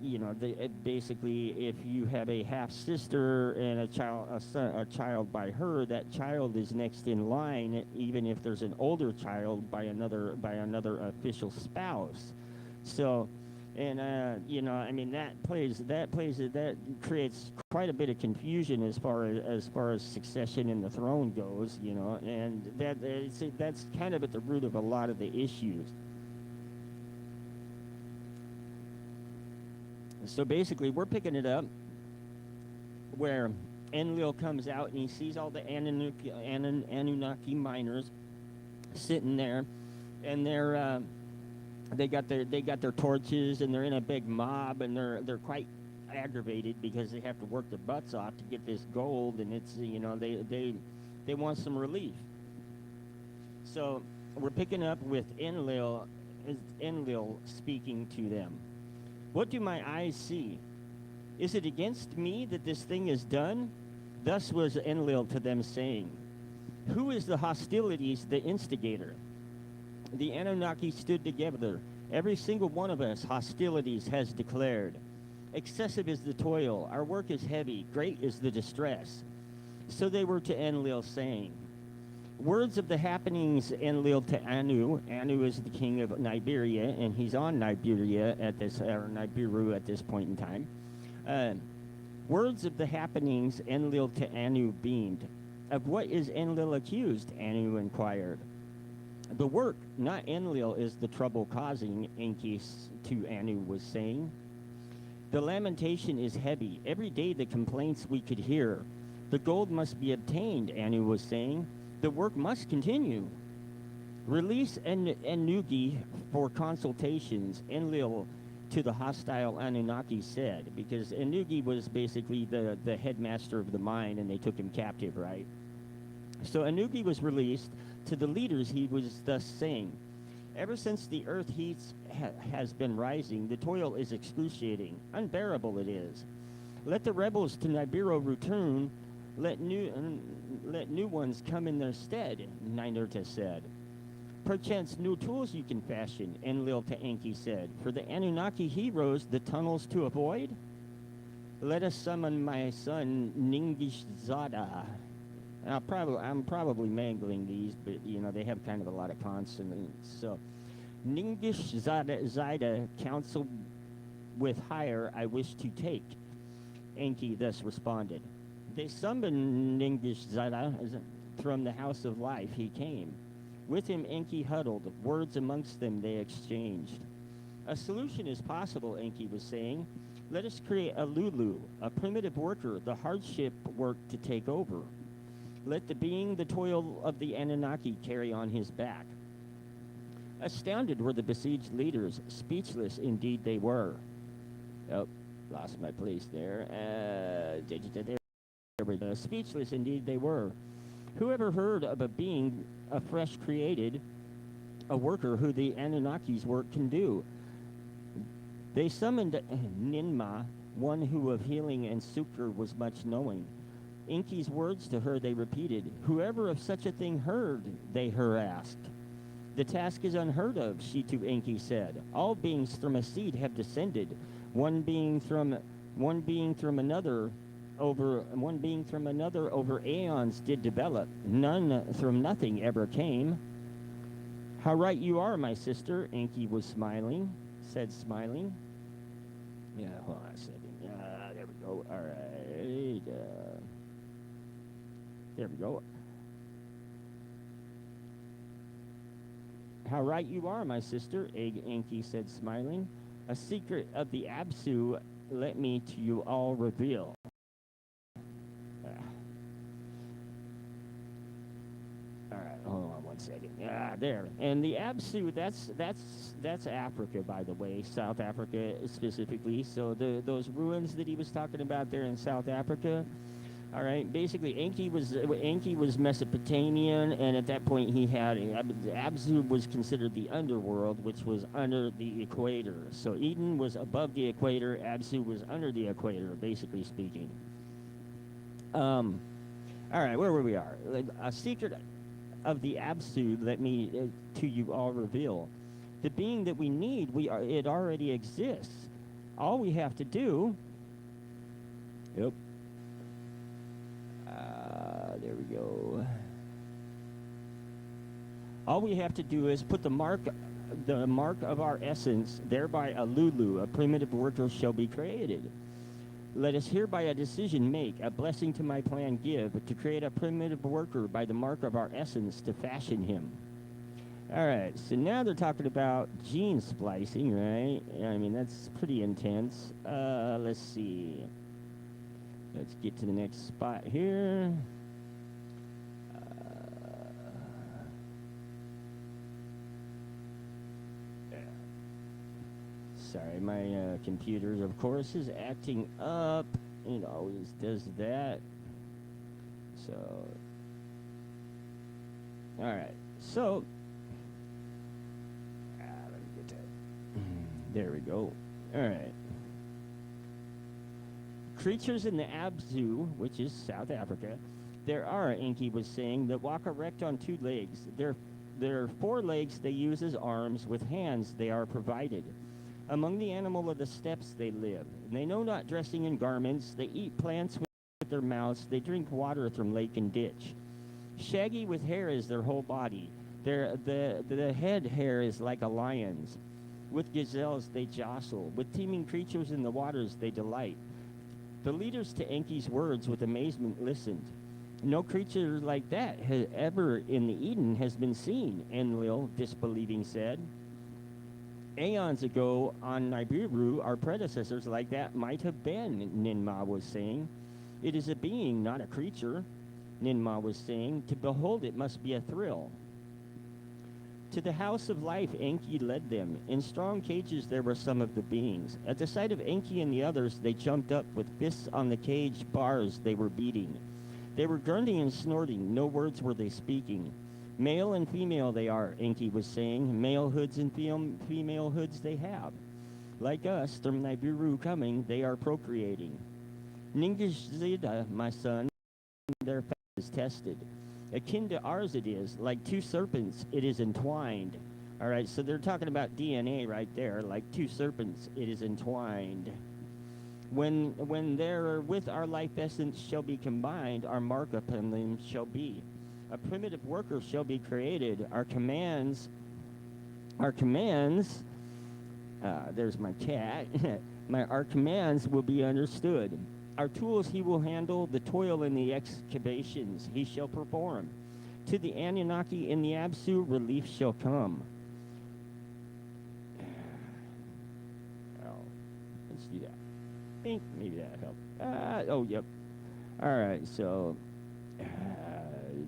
you know, basically if you have a half-sister and a child by her, that child is next in line, even if there's an older child by another official spouse. So. And you know, I mean, that creates quite a bit of confusion as far as succession in the throne goes, you know, and that's kind of at the root of a lot of the issues. So basically, we're picking it up where Enlil comes out and he sees all the Anunnaki miners sitting there, and they got their torches, and they're in a big mob, and they're quite aggravated because they have to work their butts off to get this gold, and it's, you know, they want some relief. So we're picking up with Enlil speaking to them. What do my eyes see? Is it against me that this thing is done? Thus was Enlil to them saying, who is the hostilities, the instigator? The Anunnaki stood together. Every single one of us hostilities has declared. Excessive is the toil. Our work is heavy. Great is the distress. So they were to Enlil saying, words of the happenings Enlil to Anu. Anu is the king of Nibiru, and he's on Nibiru at this point in time. Words of the happenings Enlil to Anu beamed. Of what is Enlil accused? Anu inquired. The work, not Enlil, is the trouble causing, Enki to Anu was saying. The lamentation is heavy. Every day the complaints we could hear. The gold must be obtained, Anu was saying. The work must continue. Release Ennugi for consultations, Enlil to the hostile Anunnaki said, because Ennugi was basically the headmaster of the mine, and they took him captive, right? So Ennugi was released. To the leaders he was thus saying, ever since the earth heat has been rising, the toil is excruciating, unbearable it is. Let the rebels to Nibiru return, let new ones come in their stead, Ninurta said. Perchance new tools you can fashion, Enlil to Enki said, for the Anunnaki heroes the tunnels to avoid? Let us summon my son Ningishzada. I'm probably mangling these, but you know they have kind of a lot of consonants. So, Ningish Zida counsel with hire I wish to take. Enki thus responded. They summoned Ningish Zida from the house of life. He came. With him Enki huddled. Words amongst them they exchanged. A solution is possible, Enki was saying. Let us create a Lulu, a primitive worker, the hardship work to take over. Let the being the toil of the Anunnaki carry on his back. Astounded were the besieged leaders. Speechless indeed they were. Oh, lost my place there. Speechless indeed they were. Who ever heard of a being afresh created, a worker who the Anunnaki's work can do? They summoned Ninma, one who of healing and succor was much knowing. Enki's words to her they repeated. Whoever of such a thing heard, they her asked. The task is unheard of, she to Enki said. All beings from a seed have descended, one being from another over aeons did develop. None from nothing ever came. How right you are, my sister, Enki was said smiling. Yeah, hold on a second. There we go. All right. There we go. How right you are, my sister, Enki said, smiling. A secret of the Absu let me to you all reveal. All right, hold on one second. There. And the Absu, that's Africa, by the way, South Africa specifically. So those ruins that he was talking about there in South Africa. All right, basically Enki was Mesopotamian, and at that point he had Abzu was considered the underworld, which was under the equator. So Eden was above the equator, Abzu was under the equator, basically speaking. All right, where we are. A secret of the Abzu, let me to you all reveal. The being that we need, it already exists. All we have to do. Yep. There we go. All we have to do is put the mark of our essence, thereby a Lulu, a primitive worker shall be created. Let us hereby a decision make, a blessing to my plan give, to create a primitive worker by the mark of our essence to fashion him. All right, so now they're talking about gene splicing, right? I mean, that's pretty intense. Let's see. Let's get to the next spot here. Sorry, my computer, of course, is acting up. It always does that. So, all right. So, let me get that. There we go. All right. Creatures in the Abzu, which is South Africa, there are, Enki was saying, that walk erect on two legs. Their four legs they use as arms, with hands they are provided. Among the animal of the steppes they live. And they know not dressing in garments. They eat plants with their mouths. They drink water from lake and ditch. Shaggy with hair is their whole body. The head hair is like a lion's. With gazelles they jostle. With teeming creatures in the waters they delight. The leaders to Enki's words with amazement listened. No creature like that has ever in the Eden has been seen, Enlil, disbelieving, said. Aeons ago on Nibiru, our predecessors like that might have been, Ninma was saying. It is a being, not a creature, Ninma was saying. To behold it must be a thrill. To the house of life Enki led them. In strong cages there were some of the beings. At the sight of Enki and the others, they jumped up. With fists on the cage bars they were beating. They were grunting and snorting. No words were they speaking. Male and female they are, Enki was saying. Male hoods and female hoods they have. Like us, from Nibiru coming, they are procreating. Ningishzida, my son, their fat is tested. Akin to ours it is, like two serpents, it is entwined. All right, so they're talking about DNA right there. Like two serpents, it is entwined. When therewith our life essence shall be combined, our mark upon them shall be. A primitive worker shall be created. Our commands, there's my cat, our commands will be understood. Our tools he will handle, the toil and the excavations he shall perform. To the Anunnaki in the Absu, relief shall come. Oh, let's do that. I think maybe that helped. Oh, yep. All right, so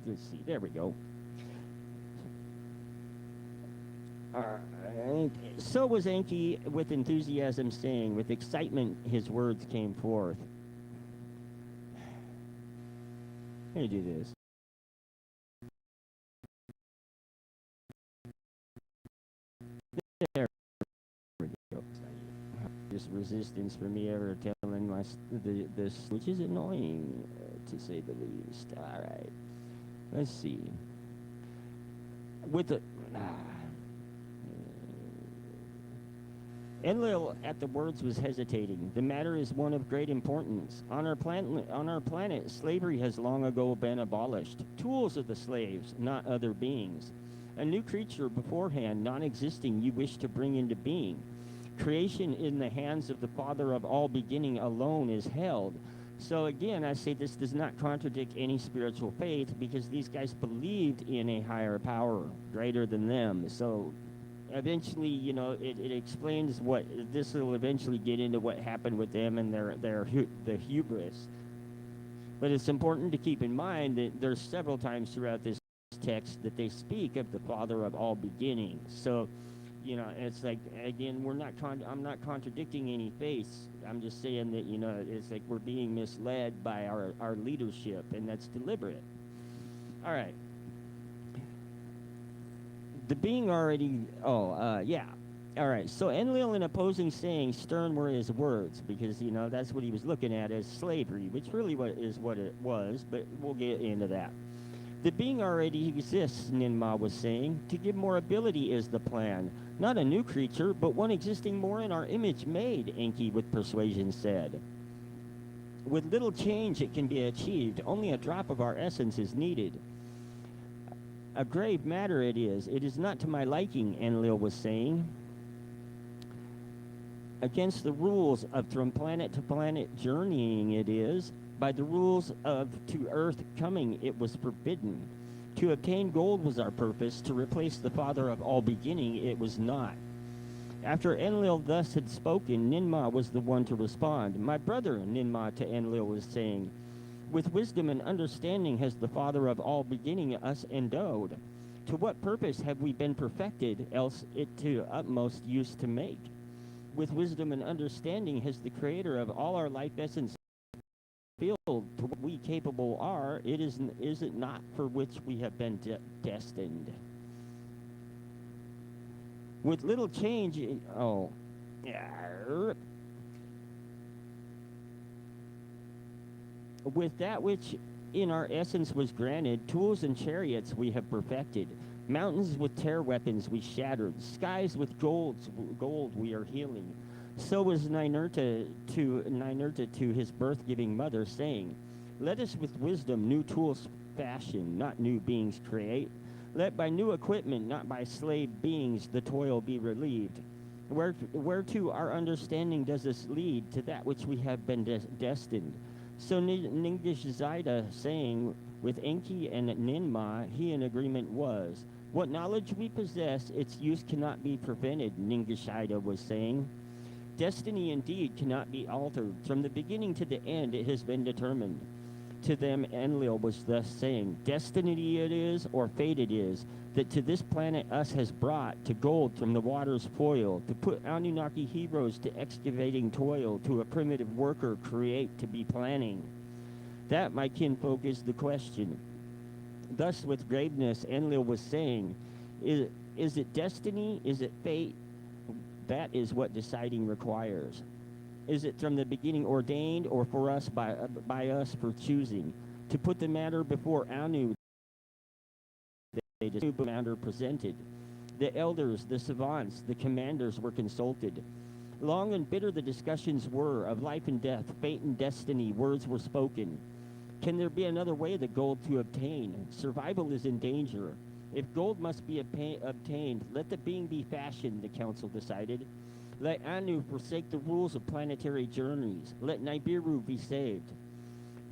let's see. There we go. All right. So was Enki with enthusiasm saying, with excitement his words came forth. Let me do this. There we go. Just resistance for me ever telling this, which is annoying, to say the least. All right. Let's see. With the... Enlil at the words was hesitating. The matter is one of great importance. On our planet, slavery has long ago been abolished. Tools are the slaves, not other beings. A new creature beforehand, non-existing, you wish to bring into being. Creation in the hands of the Father of all beginning alone is held. So again, I say this does not contradict any spiritual faith because these guys believed in a higher power greater than them. So eventually, you know, it explains what this will eventually get into what happened with them and the hubris. But it's important to keep in mind that there's several times throughout this text that they speak of the Father of all beginnings. So, you know, it's like, again, I'm not contradicting any faiths. I'm just saying that, you know, it's like we're being misled by our leadership, and that's deliberate. All right. The being already, yeah. All right, so Enlil in opposing saying, stern were his words, because, you know, that's what he was looking at as slavery, which really is what it was, but we'll get into that. The being already exists, Ninmah was saying. To give more ability is the plan. Not a new creature, but one existing more in our image made, Enki with persuasion said. With little change it can be achieved. Only a drop of our essence is needed. A grave matter it is. It is not to my liking, Enlil was saying. Against the rules of from planet to planet journeying it is. By the rules of to earth coming it was forbidden. To obtain gold was our purpose. To replace the Father of all beginning it was not. After Enlil thus had spoken, Ninmah was the one to respond. My brother, Ninmah to Enlil was saying, with wisdom and understanding has the Father of all beginning us endowed. To what purpose have we been perfected, else it to utmost use to make? With wisdom and understanding has the Creator of all our life essence filled to what we capable are, is it not for which we have been destined? With little change, with that which in our essence was granted, tools and chariots we have perfected. Mountains with tear weapons we shattered. Skies with gold we are healing. So was Ninurta to his birth-giving mother, saying, let us with wisdom new tools fashion, not new beings create. Let by new equipment, not by slave beings, the toil be relieved. Whereto our understanding does us lead, to that which we have been destined. So Ningishzaida saying, with Enki and Ninmah, he in agreement was. What knowledge we possess, its use cannot be prevented, Ningishzaida was saying. Destiny indeed cannot be altered. From the beginning to the end it has been determined. To them Enlil was thus saying, destiny it is, or fate it is, that to this planet us has brought, to gold from the water's foil, to put Anunnaki heroes to excavating toil, to a primitive worker create to be planning. That, my kinfolk, is the question. Thus with graveness Enlil was saying, is it destiny, is it fate? That is what deciding requires. Is it from the beginning ordained, or for us by us for choosing? To put the matter before Anu, the matter presented. The elders, the savants, the commanders were consulted. Long and bitter the discussions were of life and death, fate and destiny. Words were spoken. Can there be another way the gold to obtain? Survival is in danger. If gold must be obtained, let the being be fashioned, the council decided. Let Anu forsake the rules of planetary journeys. Let Nibiru be saved.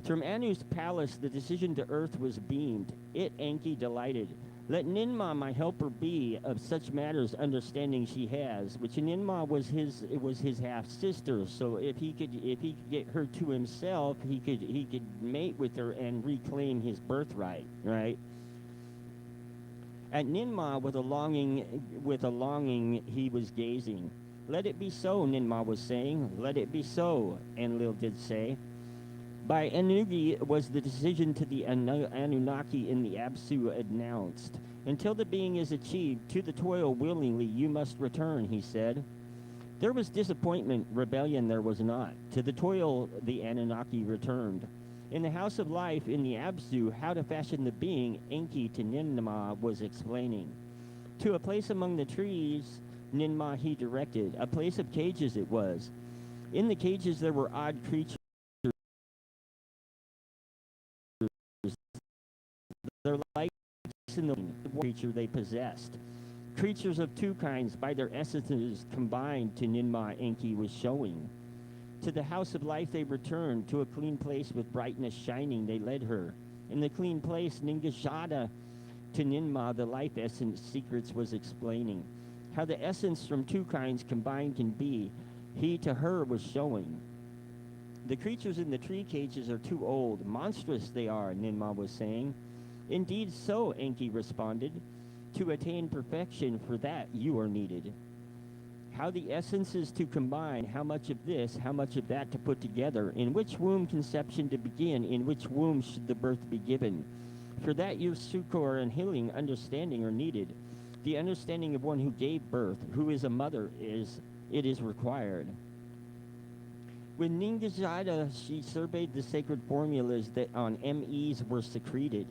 From Anu's palace, the decision to Earth was beamed. It, Enki, delighted. Let Ninmah my helper be, of such matters understanding she has, which Ninmah was his half sister. So if he could get her to himself, he could mate with her and reclaim his birthright, right? At Ninmah with a longing he was gazing. Let it be so, Ninmah was saying. Let it be so, Enlil did say. By Ennugi was the decision to the Anunnaki in the Absu announced. Until the being is achieved, to the toil willingly you must return, he said. There was disappointment, rebellion there was not. To the toil the Anunnaki returned. In the House of Life, in the Absu, how to fashion the being, Enki to Ninmah was explaining. To a place among the trees, Ninmah he directed. A place of cages it was. In the cages there were odd creatures. Their lights in the creature they possessed. Creatures of two kinds, by their essences combined, to Ninmah Enki was showing. To the House of Life they returned, to a clean place with brightness shining they led her. In the clean place, Ningajada to Ninmah the life essence secrets was explaining. How the essence from two kinds combined can be, he to her was showing. The creatures in the tree cages are too old, monstrous they are, Ninmah was saying. Indeed so, Enki responded. To attain perfection, for that you are needed. How the essences to combine, how much of this, how much of that to put together, in which womb conception to begin, in which womb should the birth be given. For that your succor and healing understanding are needed. The understanding of one who gave birth, who is a mother, it is required. When Ningajida, she surveyed the sacred formulas that on MEs were secreted.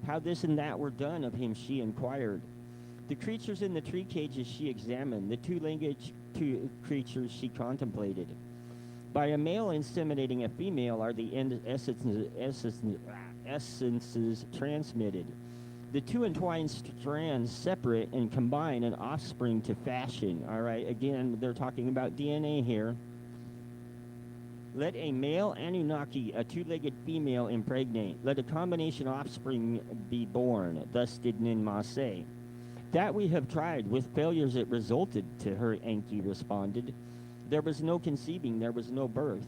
How this and that were done of him she inquired. The creatures in the tree cages she examined, the two-legged creatures she contemplated. By a male inseminating a female are the essences transmitted. The two entwined strands separate and combine an offspring to fashion. All right, again, they're talking about DNA here. Let a male Anunnaki, a two-legged female impregnate. Let a combination offspring be born. Thus did Ninmah say. That we have tried. With failures it resulted, to her Enki responded. There was no conceiving, there was no birth.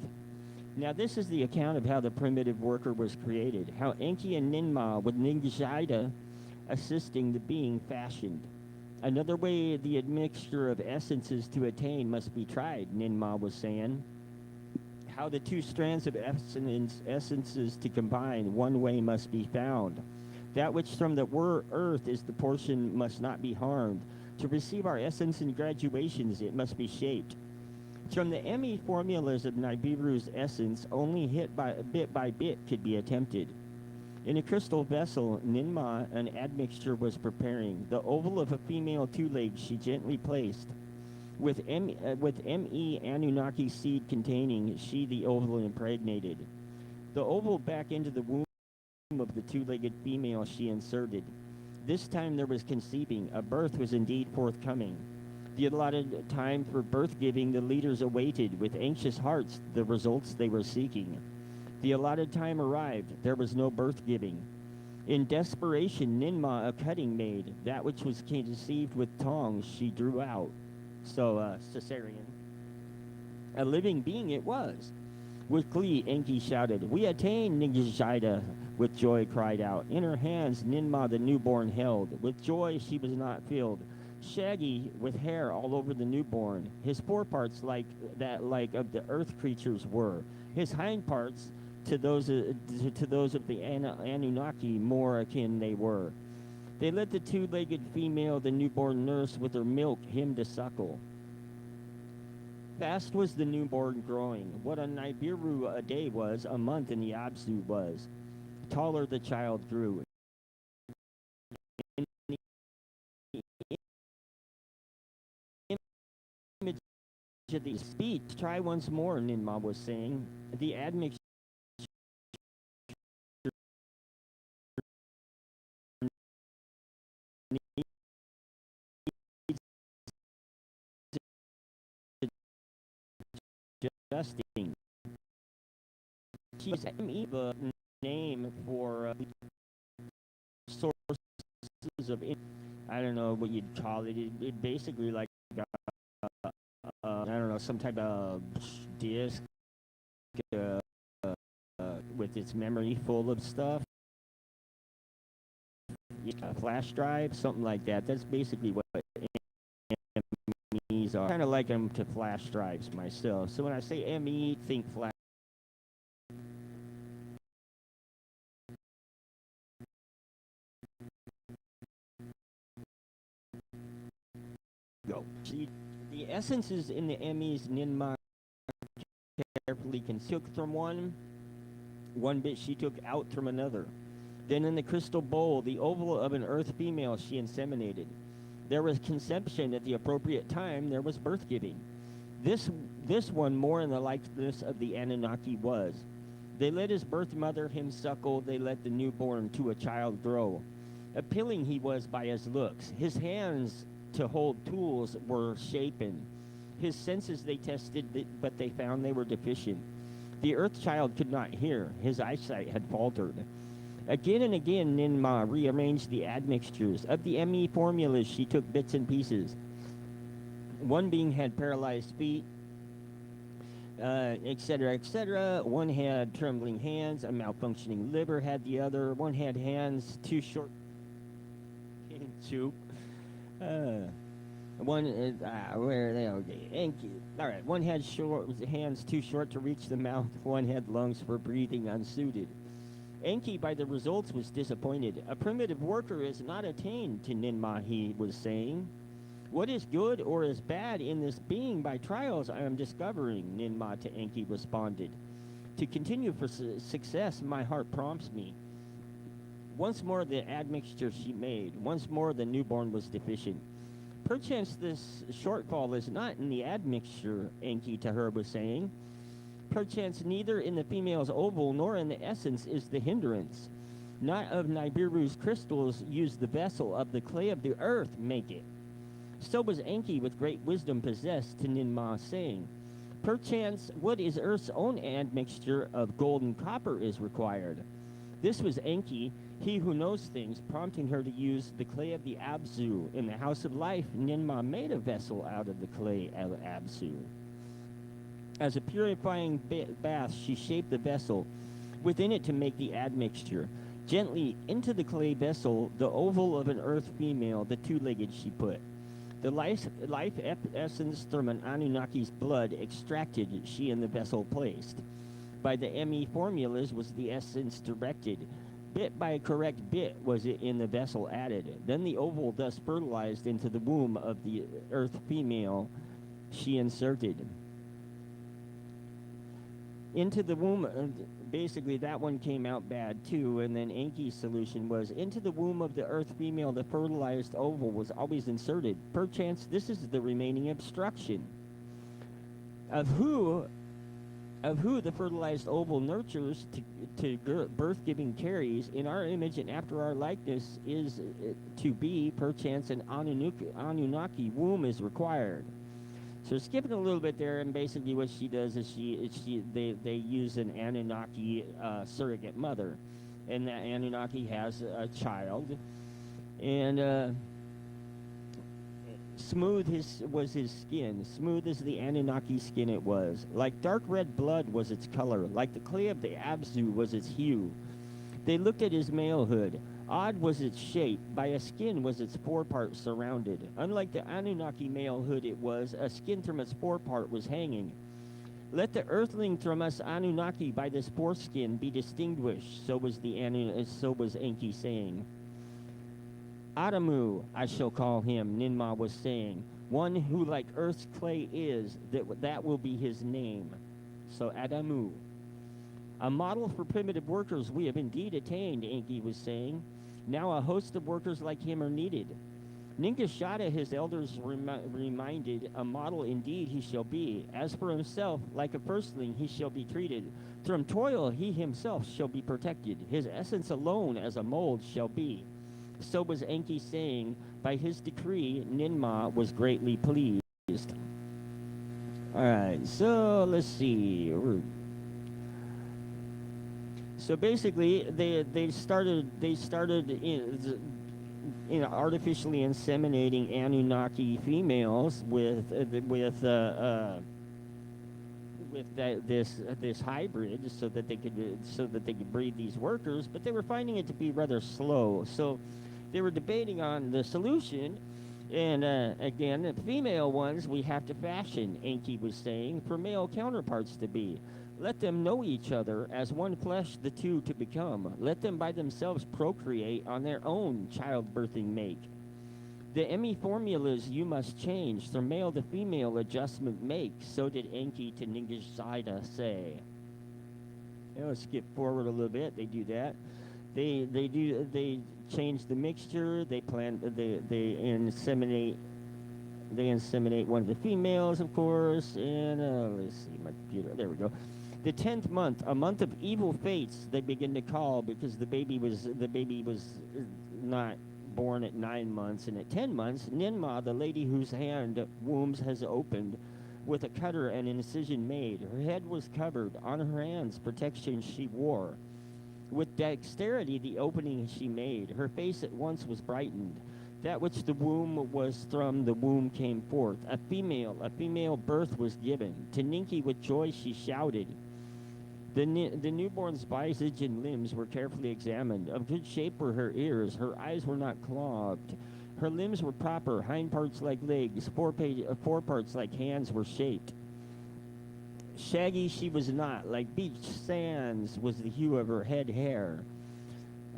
Now this is the account of how the primitive worker was created. How Enki and Ninmah, with Ningajida assisting the being fashioned. Another way the admixture of essences to attain must be tried, Ninmah was saying. How the two strands of essences to combine, one way must be found. That which from the earth is the portion must not be harmed. To receive our essence in graduations, it must be shaped. From the ME formulas of Nibiru's essence, only bit by bit could be attempted. In a crystal vessel, Ninmah an admixture was preparing. The oval of a female two-leg she gently placed. With ME Anunnaki seed containing, she the oval impregnated. The oval back into the womb of the two-legged female she inserted. This time there was conceiving. A birth was indeed forthcoming. The allotted time for birth-giving the leaders awaited with anxious hearts the results they were seeking. The allotted time arrived. There was no birth-giving. In desperation, Ninmah a cutting made. That which was conceived with tongs she drew out. So, cesarean. A living being it was. With glee, Enki shouted, "We attain, Ningajida!" With joy cried out. In her hands, Ninmah the newborn held. With joy she was not filled. Shaggy, with hair all over the newborn. His foreparts like of the earth creatures were. His hind parts to those of the Anunnaki more akin they were. They let the two-legged female, the newborn nurse, with her milk him to suckle. Fast was the newborn growing. What on Nibiru a day was, a month in the Absu was. Taller the child grew. In the image of the speech. Try once more, Ninma was saying. The admixture adjusting. She's the name for sources of, I don't know what you'd call it. It basically like, I don't know, some type of disk with its memory full of stuff. Yeah, flash drive, something like that. That's basically what MEs are. Kind of like them to flash drives myself. So when I say ME, think flash. Go. The essences in the MEs Ninma carefully took from one bit she took out from another. Then in the crystal bowl, the oval of an earth female she inseminated. There was conception at the appropriate time, there was birth giving. This one more in the likeness of the Anunnaki was. They let his birth mother him suckle, they let the newborn to a child grow. Appealing he was by his looks. His hands to hold tools were shapen. His senses they tested, but they found they were deficient. The earth child could not hear. His eyesight had faltered. Again and again, Ninma rearranged the admixtures. Of the ME formulas, she took bits and pieces. One being had paralyzed feet, etc., etc. One had trembling hands. A malfunctioning liver had the other. One had hands too short. Soup. Where are they? Okay. Enki. All right. One had hands too short to reach the mouth. One had lungs for breathing unsuited. Enki, by the results, was disappointed. A primitive worker is not attained to Ninma, he was saying. What is good or is bad in this being by trials I am discovering, Ninma to Enki responded. To continue for success, my heart prompts me. Once more the admixture she made. Once more the newborn was deficient. Perchance this shortfall is not in the admixture, Enki to her was saying. Perchance neither in the female's oval nor in the essence is the hindrance. Not of Nibiru's crystals use the vessel, of the clay of the earth make it. So was Enki with great wisdom possessed to Ninma, saying, Perchance what is earth's own admixture of gold and copper is required. This was Enki, he who knows things, prompting her to use the clay of the Abzu. In the house of life, Ninma made a vessel out of the clay of Abzu. As a purifying bath, she shaped the vessel within it to make the admixture. Gently into the clay vessel, the oval of an earth female, the two-legged she put. The life essence from an Anunnaki's blood extracted she in the vessel placed. By the ME formulas was the essence directed. Bit by correct bit was it in the vessel added. Then the oval thus fertilized into the womb of the earth female she inserted. Into the womb, basically that one came out bad too, and then Enki's solution was, into the womb of the earth female the fertilized oval was always inserted. Perchance this is the remaining obstruction. Of who the fertilized oval nurtures to birth-giving carries, in our image and after our likeness is to be, perchance an Anunnaki womb is required. So skipping a little bit there, and basically what she does is they use an Anunnaki surrogate mother, and that Anunnaki has a child, and smooth was his skin, smooth as the Anunnaki skin it was. Like dark red blood was its color, like the clay of the Abzu was its hue. They looked at his malehood. Odd was its shape, by a skin was its forepart surrounded. Unlike the Anunnaki malehood it was, a skin from its forepart was hanging. Let the earthling from us Anunnaki by this foreskin be distinguished, so was Enki saying. Adamu, I shall call him, Ninma was saying. One who like earth's clay is, that will be his name. So Adamu. A model for primitive workers we have indeed attained, Enki was saying. Now a host of workers like him are needed. Ningishada, his elders reminded, a model indeed he shall be. As for himself, like a firstling he shall be treated. From toil he himself shall be protected. His essence alone as a mold shall be. So was Enki saying, by his decree Ninmah was greatly pleased. All right, so let's see. So basically, they started artificially inseminating Anunnaki females with this hybrid, so that they could breed these workers. But they were finding it to be rather slow. So they were debating on the solution. And again, the female ones we have to fashion, Enki was saying, for male counterparts to be. Let them know each other as one flesh the two to become. Let them by themselves procreate on their own childbirthing make. The Emmy formulas you must change, from male to female adjustment make. So did Enki to Ningishida say. Let's skip forward a little bit. They do that. They change the mixture. They inseminate one of the females, of course. And let's see, my computer. There we go. The 10th month, a month of evil fates, they begin to call, because the baby was not born at 9 months, and at 10 months, Ninmah, the lady whose hand wombs has opened, with a cutter and incision made. Her head was covered. On her hands, protection she wore. With dexterity the opening she made. Her face at once was brightened. That which the womb was from the womb came forth. A female birth was given. To Ninki with joy she shouted. The newborn's visage and limbs were carefully examined. Of good shape were her ears. Her eyes were not clogged. Her limbs were proper. Hind parts like legs. Fore parts like hands were shaped. Shaggy she was not, like beach sands was the hue of her head hair.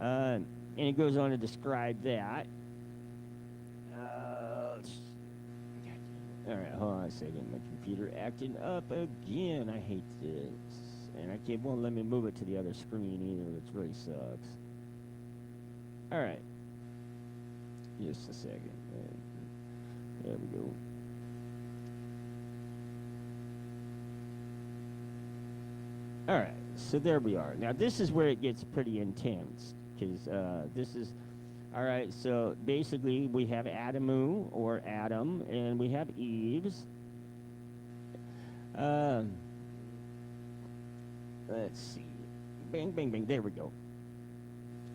And it goes on to describe that. All right, hold on a second. My computer acting up again. I hate this. And it won't let me move it to the other screen either, which really sucks. All right. Just a second. There we go. All right, so there we are. Now, this is where it gets pretty intense, because this is, all right, so basically we have Adamu, or Adam, and we have Eve's. Let's see. Bang, bang, bang, there we go.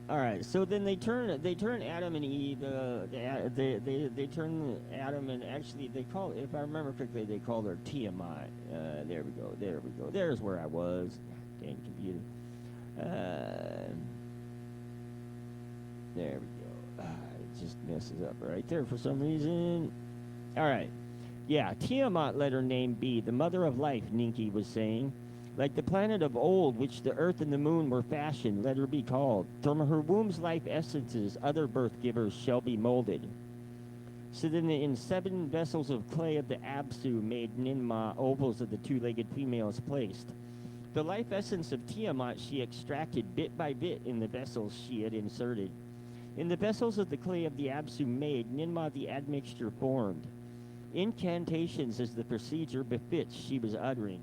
All right, so then they turn Adam and Eve, they turn Adam, and actually they call, if I remember correctly, they call her Tiamat. There we go. There's where I was. Dang computer. There we go. It just messes up right there for some reason. All right. Yeah, Tiamat let her name be, the mother of life, Ninki was saying. Like the planet of old, which the earth and the moon were fashioned, let her be called. From her womb's life essences, other birth givers shall be molded. So then in 7 vessels of clay of the Absu made Ninmah ovals of the 2-legged females placed. The life essence of Tiamat she extracted bit by bit in the vessels she had inserted. In the vessels of the clay of the Absu made, Ninmah the admixture formed. Incantations as the procedure befits she was uttering.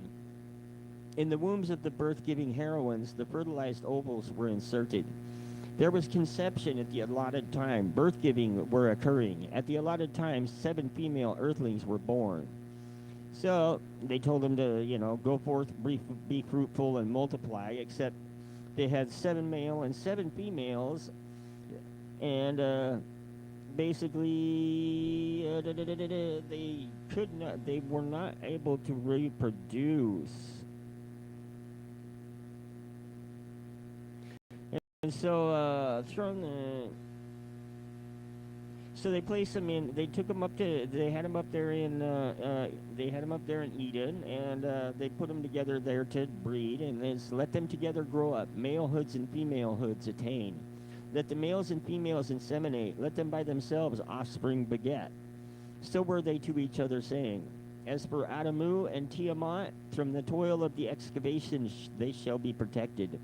In the wombs of the birth-giving heroines, the fertilized ovals were inserted. There was conception at the allotted time. Birth-giving were occurring. At the allotted time, 7 female earthlings were born. So they told them to, go forth, be fruitful, and multiply, except they had 7 male and 7 females, and basically they were not able to reproduce. And so, so they placed them in. They took them up to. They had them up there in. They had them up there in Eden, and they put them together there to breed, and then let them together grow up. Malehoods and femalehoods attain. Let the males and females inseminate. Let them by themselves offspring beget. So were they to each other, saying, "As for Adamu and Tiamat, from the toil of the excavation they shall be protected.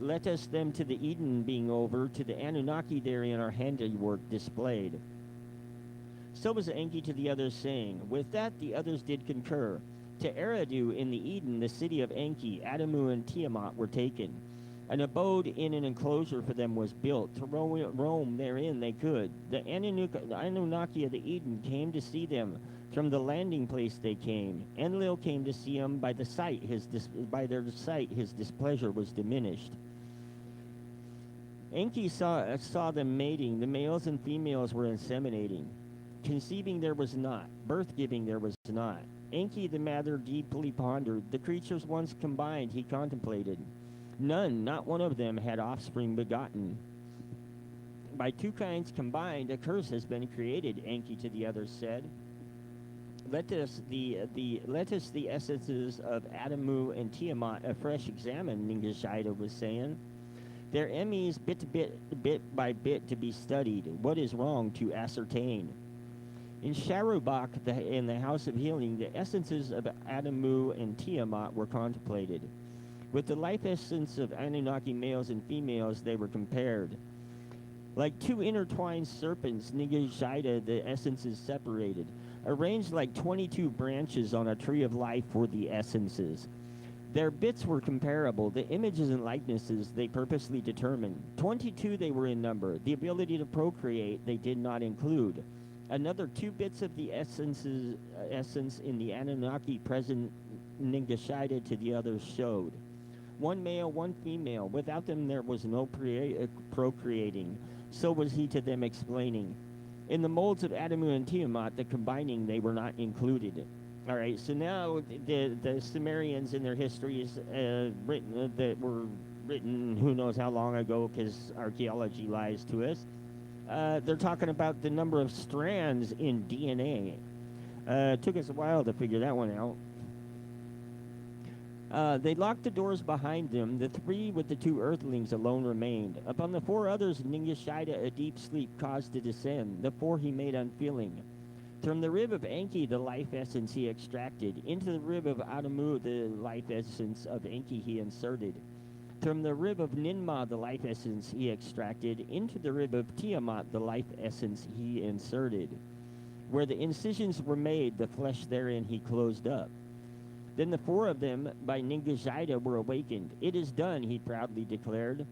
Let us them to the Eden being over, to the Anunnaki therein our handiwork displayed." So was Enki to the others, saying, with that the others did concur. To Eridu in the Eden, the city of Enki, Adamu and Tiamat were taken. An abode in an enclosure for them was built. To roam therein they could. The Anunnaki of the Eden came to see them. From the landing place they came. Enlil came to see them. By their sight his displeasure was diminished. Enki saw them mating. The males and females were inseminating. Conceiving there was not. Birth-giving there was not. Enki the matter deeply pondered. The creatures once combined he contemplated. None, not one of them, had offspring begotten. By two kinds combined, a curse has been created, Enki to the others said. Let us the essences of Adamu and Tiamat afresh examine, Ningishida was saying. Their emis bit by bit to be studied. What is wrong to ascertain? In Sharubak, in the House of Healing, the essences of Adamu and Tiamat were contemplated. With the life essence of Anunnaki males and females, they were compared. Like two intertwined serpents, Ningishida, the essences separated. Arranged like 22 branches on a tree of life were the essences. Their bits were comparable. The images and likenesses they purposely determined. 22 they were in number. The ability to procreate they did not include. Another 2 bits of the essence in the Anunnaki present Ningishida to the others showed. 1 male, 1 female. Without them there was no procreating. So was he to them explaining. In the molds of Adamu and Tiamat, the combining, they were not included. All right, so now the Sumerians in their histories that were written who knows how long ago, because archaeology lies to us, they're talking about the number of strands in DNA. It took us a while to figure that one out. They locked the doors behind them. The 3 with the 2 earthlings alone remained. Upon the 4 others, Ningishida a deep sleep caused to descend. The 4 he made unfeeling. From the rib of Enki, the life essence he extracted. Into the rib of Adamu, the life essence of Enki he inserted. From the rib of Ninma, the life essence he extracted. Into the rib of Tiamat, the life essence he inserted. Where the incisions were made, the flesh therein he closed up. Then the 4 of them, by Ningishida, were awakened. It is done, he proudly declared.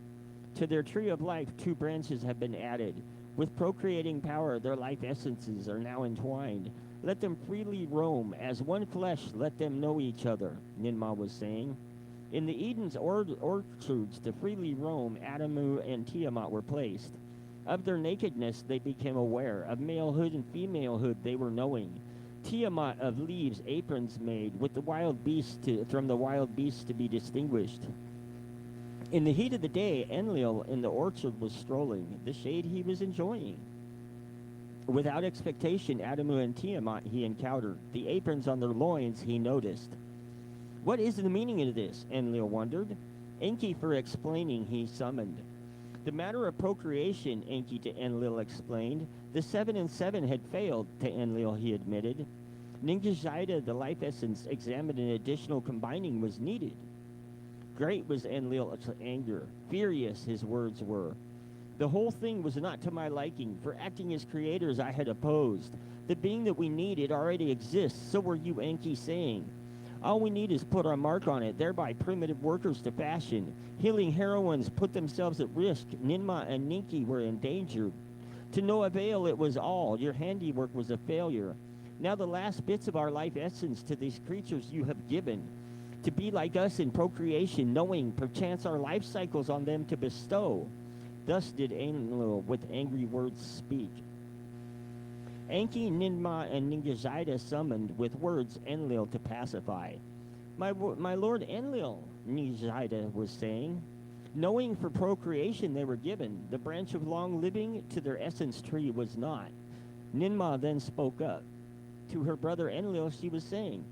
To their tree of life 2 branches have been added. With procreating power, their life essences are now entwined. Let them freely roam. As one flesh, let them know each other, Ninma was saying. In the Eden's orchards, to freely roam, Adamu and Tiamat were placed. Of their nakedness, they became aware. Of malehood and femalehood, they were knowing. Tiamat of leaves aprons made, with the wild beasts from the wild beasts to be distinguished. In the heat of the day, Enlil in the orchard was strolling, the shade he was enjoying. Without expectation, Adamu and Tiamat he encountered. The aprons on their loins he noticed. What is the meaning of this? Enlil wondered. Enki for explaining he summoned. The matter of procreation, Enki to Enlil explained. The 7 and 7 had failed, to Enlil he admitted. Ningishida, the life essence, examined an additional combining was needed. Great was Enlil's anger. Furious his words were. The whole thing was not to my liking. For acting as creators I had opposed. The being that we needed already exists, so were you, Enki, saying. All we need is put our mark on it, thereby primitive workers to fashion. Healing heroines put themselves at risk. Ninma and Ninki were endangered. To no avail it was all. Your handiwork was a failure. Now the last bits of our life essence to these creatures you have given. To be like us in procreation, knowing perchance our life cycles on them to bestow. Thus did Enlil with angry words speak. Enki, Ninma, and Ningishida summoned with words Enlil to pacify. My lord Enlil, Ningishida was saying, knowing for procreation they were given, the branch of long living to their essence tree was not. Ninma then spoke up. To her brother Enlil she was saying,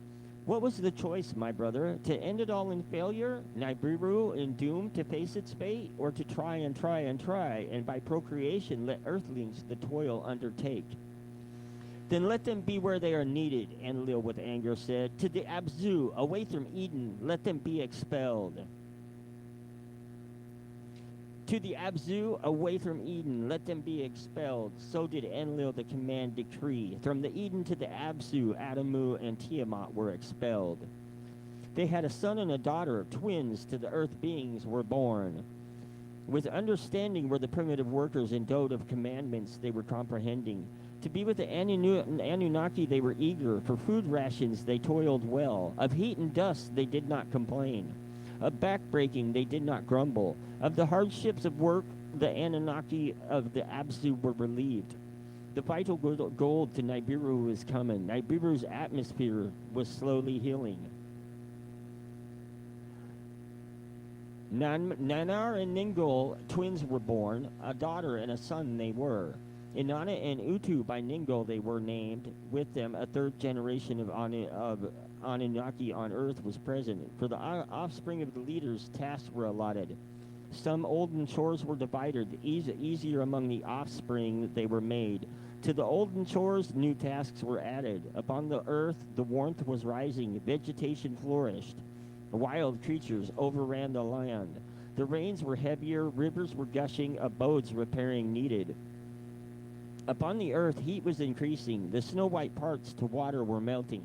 what was the choice, my brother, to end it all in failure, Nibiru in doom to face its fate, or to try and try and try, and by procreation let earthlings the toil undertake? Then let them be where they are needed, Enlil with anger said. To the Abzu, away from Eden, let them be expelled. To the Abzu, away from Eden, let them be expelled. So did Enlil the command decree. From the Eden to the Abzu, Adamu and Tiamat were expelled. They had a son and a daughter, twins to the earth beings were born. With understanding were the primitive workers endowed of commandments they were comprehending. To be with the Anunnaki they were eager. For food rations they toiled well. Of heat and dust they did not complain. Of backbreaking they did not grumble. Of the hardships of work the Anunnaki of the Abzu were relieved. The vital gold to Nibiru was coming. Nibiru's atmosphere was slowly healing. Nanar and Ningol, twins were born. A daughter and a son they were. Inanna and Utu by Ningol they were named. With them a third generation of Anunnaki on earth was present. For the offspring of the leaders, tasks were allotted. Some olden chores were divided. Easier among the offspring they were made. To the olden chores, new tasks were added. Upon the earth, the warmth was rising. Vegetation flourished. Wild creatures overran the land. The rains were heavier. Rivers were gushing. Abodes repairing needed. Upon the earth, heat was increasing. The snow-white parts to water were melting.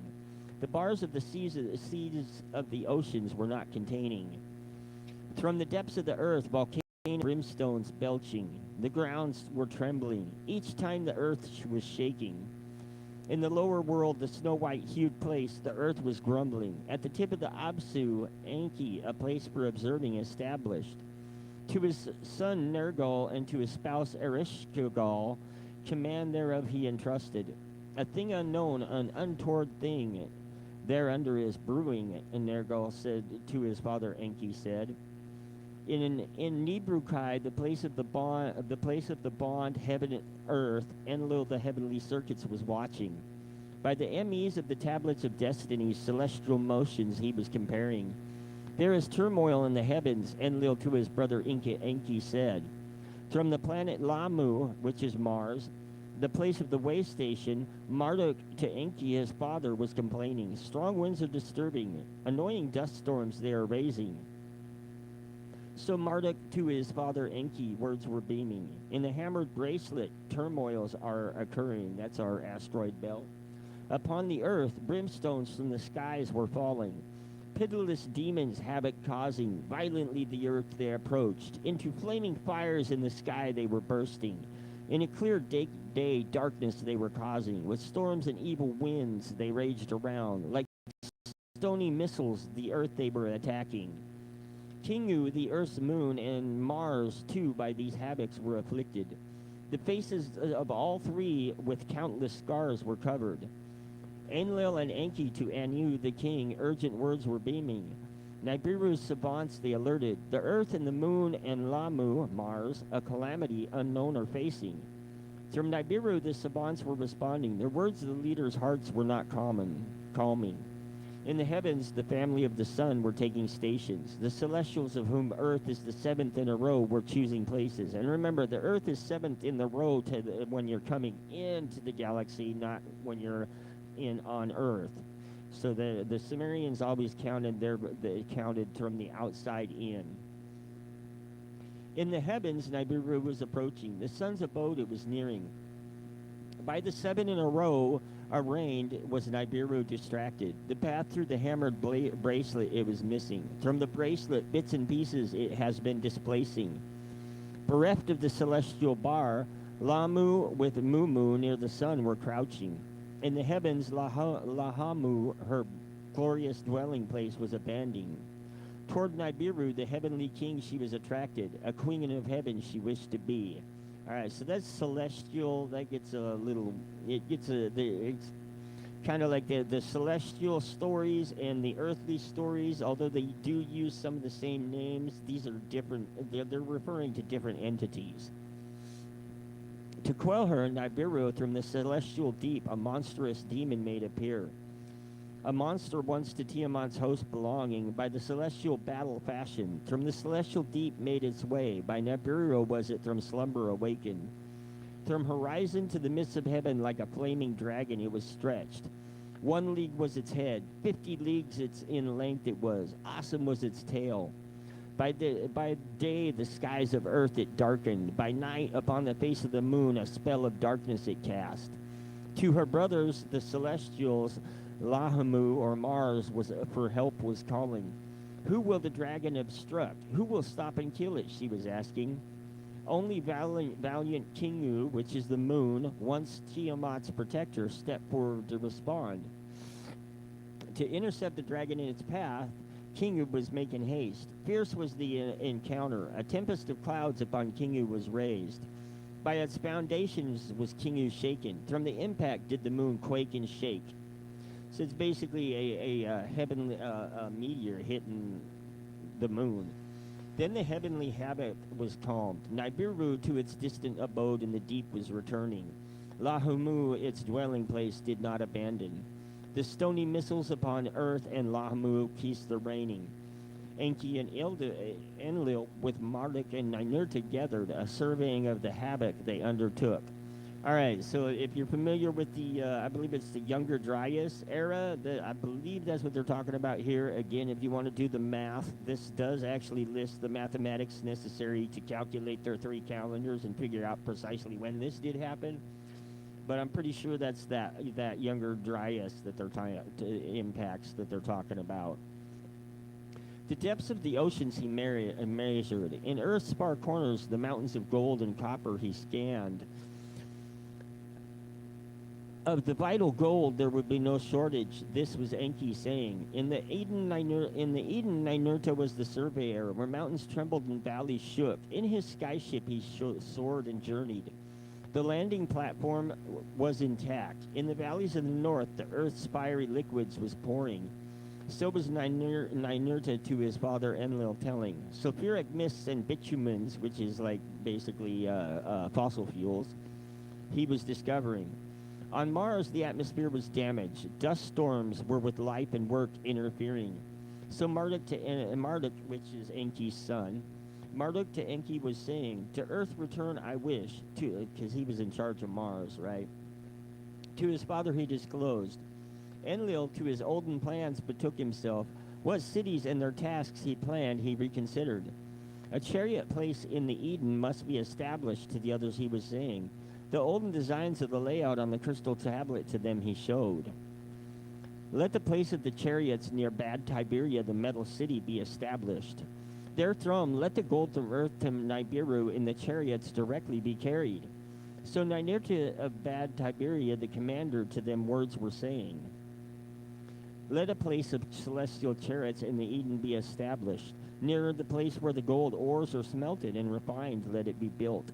The bars of the seas of the oceans were not containing. From the depths of the earth, volcanoes and brimstones belching. The grounds were trembling. Each time the earth was shaking. In the lower world, the snow-white-hued place, the earth was grumbling. At the tip of the Absu, Enki, a place for observing, established. To his son Nergal and to his spouse Ereshkigal, command thereof he entrusted. A thing unknown, an untoward thing, thereunder is brewing. And Nergal said to his father Enki said, In Nibrukai, the place of the bond, heaven and earth, Enlil the heavenly circuits was watching. By the MEs of the tablets of destiny, celestial motions he was comparing. There is turmoil in the heavens, Enlil to his brother Enki said. From the planet Lamu, which is Mars, the place of the way station, Marduk to Enki his father was complaining. Strong winds are disturbing, annoying dust storms they are raising. So Marduk to his father Enki, words were beaming. In the hammered bracelet, turmoils are occurring. That's our asteroid belt. Upon the earth, brimstones from the skies were falling. Pitiless demons havoc causing. Violently the earth they approached. Into flaming fires in the sky they were bursting. In a clear day, darkness they were causing. With storms and evil winds they raged around. Like stony missiles, the earth they were attacking. Kingu, the earth's moon, and Mars, too, by these havocs were afflicted. The faces of all three with countless scars were covered. Enlil and Enki to Anu, the king, urgent words were beaming. Nibiru's savants they alerted. The earth and the moon and Lamu, Mars, a calamity unknown are facing. From Nibiru, the savants were responding. Their words of the leaders' hearts were not calming. In the heavens, the family of the sun were taking stations. The celestials of whom earth is the seventh in a row were choosing places. And remember, the earth is seventh in the row when you're coming into the galaxy, not when you're on earth. So the Sumerians always counted from the outside in. In the heavens, Nibiru was approaching. The sun's abode it was nearing. By the seven in a row arraigned was Nibiru distracted. The path through the hammered bracelet it was missing. From the bracelet, bits and pieces it has been displacing. Bereft of the celestial bar, Lamu with Mumu near the sun were crouching. In the heavens, Lahamu, her glorious dwelling place, was abandoning. Toward Nibiru, the heavenly king, she was attracted. A queen of heaven she wished to be. All right, so that's celestial. That gets a little. It's kind of like the celestial stories and the earthly stories. Although they do use some of the same names, these are different. They're referring to different entities. To quell her, Nibiru, from the celestial deep, a monstrous demon made appear. A monster once to Tiamat's host belonging, by the celestial battle fashioned. From the celestial deep made its way, by Nibiru was it from slumber awakened. From horizon to the midst of heaven, like a flaming dragon it was stretched. 1 league was its head, 50 leagues its in length it was, awesome was its tail. By day, the skies of earth it darkened. By night, upon the face of the moon, a spell of darkness it cast. To her brothers, the celestials, Lahamu or Mars was for help was calling. Who will the dragon obstruct? Who will stop and kill it? She was asking. Only valiant Kingu, which is the moon, once Tiamat's protector, stepped forward to respond. To intercept the dragon in its path, Kingu was making haste. Fierce was the encounter. A tempest of clouds upon Kingu was raised. By its foundations was Kingu shaken. From the impact did the moon quake and shake. So it's basically a heavenly meteor hitting the moon. Then the heavenly habit was calmed. Nibiru to its distant abode in the deep was returning. Lahamu, its dwelling place, did not abandon. The stony missiles upon earth and Lahamu ceased the raining. Enki and Enlil with Marduk and Ninurta gathered, a surveying of the havoc they undertook. All right, so if you're familiar with the, I believe it's the Younger Dryas era, I believe that's what they're talking about here. Again, if you want to do the math, this does actually list the mathematics necessary to calculate their 3 calendars and figure out precisely when this did happen. But I'm pretty sure that's that Younger Dryas that they're impacts that they're talking about. The depths of the oceans he measured. In Earth's far corners, the mountains of gold and copper he scanned. Of the vital gold, there would be no shortage. This was Enki saying. In the Eden, Ninurta was the surveyor, where mountains trembled and valleys shook. In his skyship, he soared and journeyed. The landing platform was intact. In the valleys of the north, the earth's fiery liquids was pouring. So was Ninurta to his father Enlil telling. Sulfuric mists and bitumens, which is like basically fossil fuels, he was discovering. On Mars, the atmosphere was damaged. Dust storms were with life and work interfering. So Marduk, which is Enki's son, Marduk to Enki was saying, to earth return I wish, because he was in charge of Mars, right? To his father he disclosed. Enlil to his olden plans betook himself. What cities and their tasks he planned he reconsidered. A chariot place in the Eden must be established, to the others he was saying. The olden designs of the layout on the crystal tablet to them he showed. Let the place of the chariots near Bad Tiberia, the metal city, be established. There thrown, let the gold from earth to Nibiru in the chariots directly be carried. So Ninurta of Bad Tiberia, the commander, to them words were saying. Let a place of celestial chariots in the Eden be established. Nearer the place where the gold ores are smelted and refined, let it be built.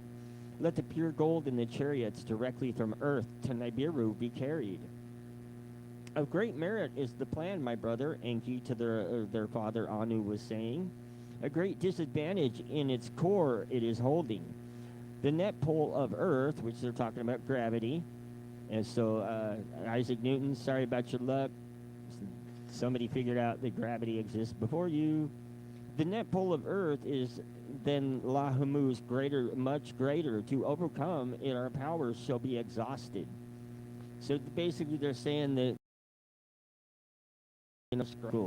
Let the pure gold in the chariots directly from earth to Nibiru be carried. Of great merit is the plan, my brother, Enki to their father Anu was saying. A great disadvantage in its core it is holding. The net pole of earth, which they're talking about gravity. And so Isaac Newton, sorry about your luck. Somebody figured out that gravity exists before you. The net pole of earth is then Lahamu's much greater. To overcome it, our powers shall be exhausted. So basically they're saying that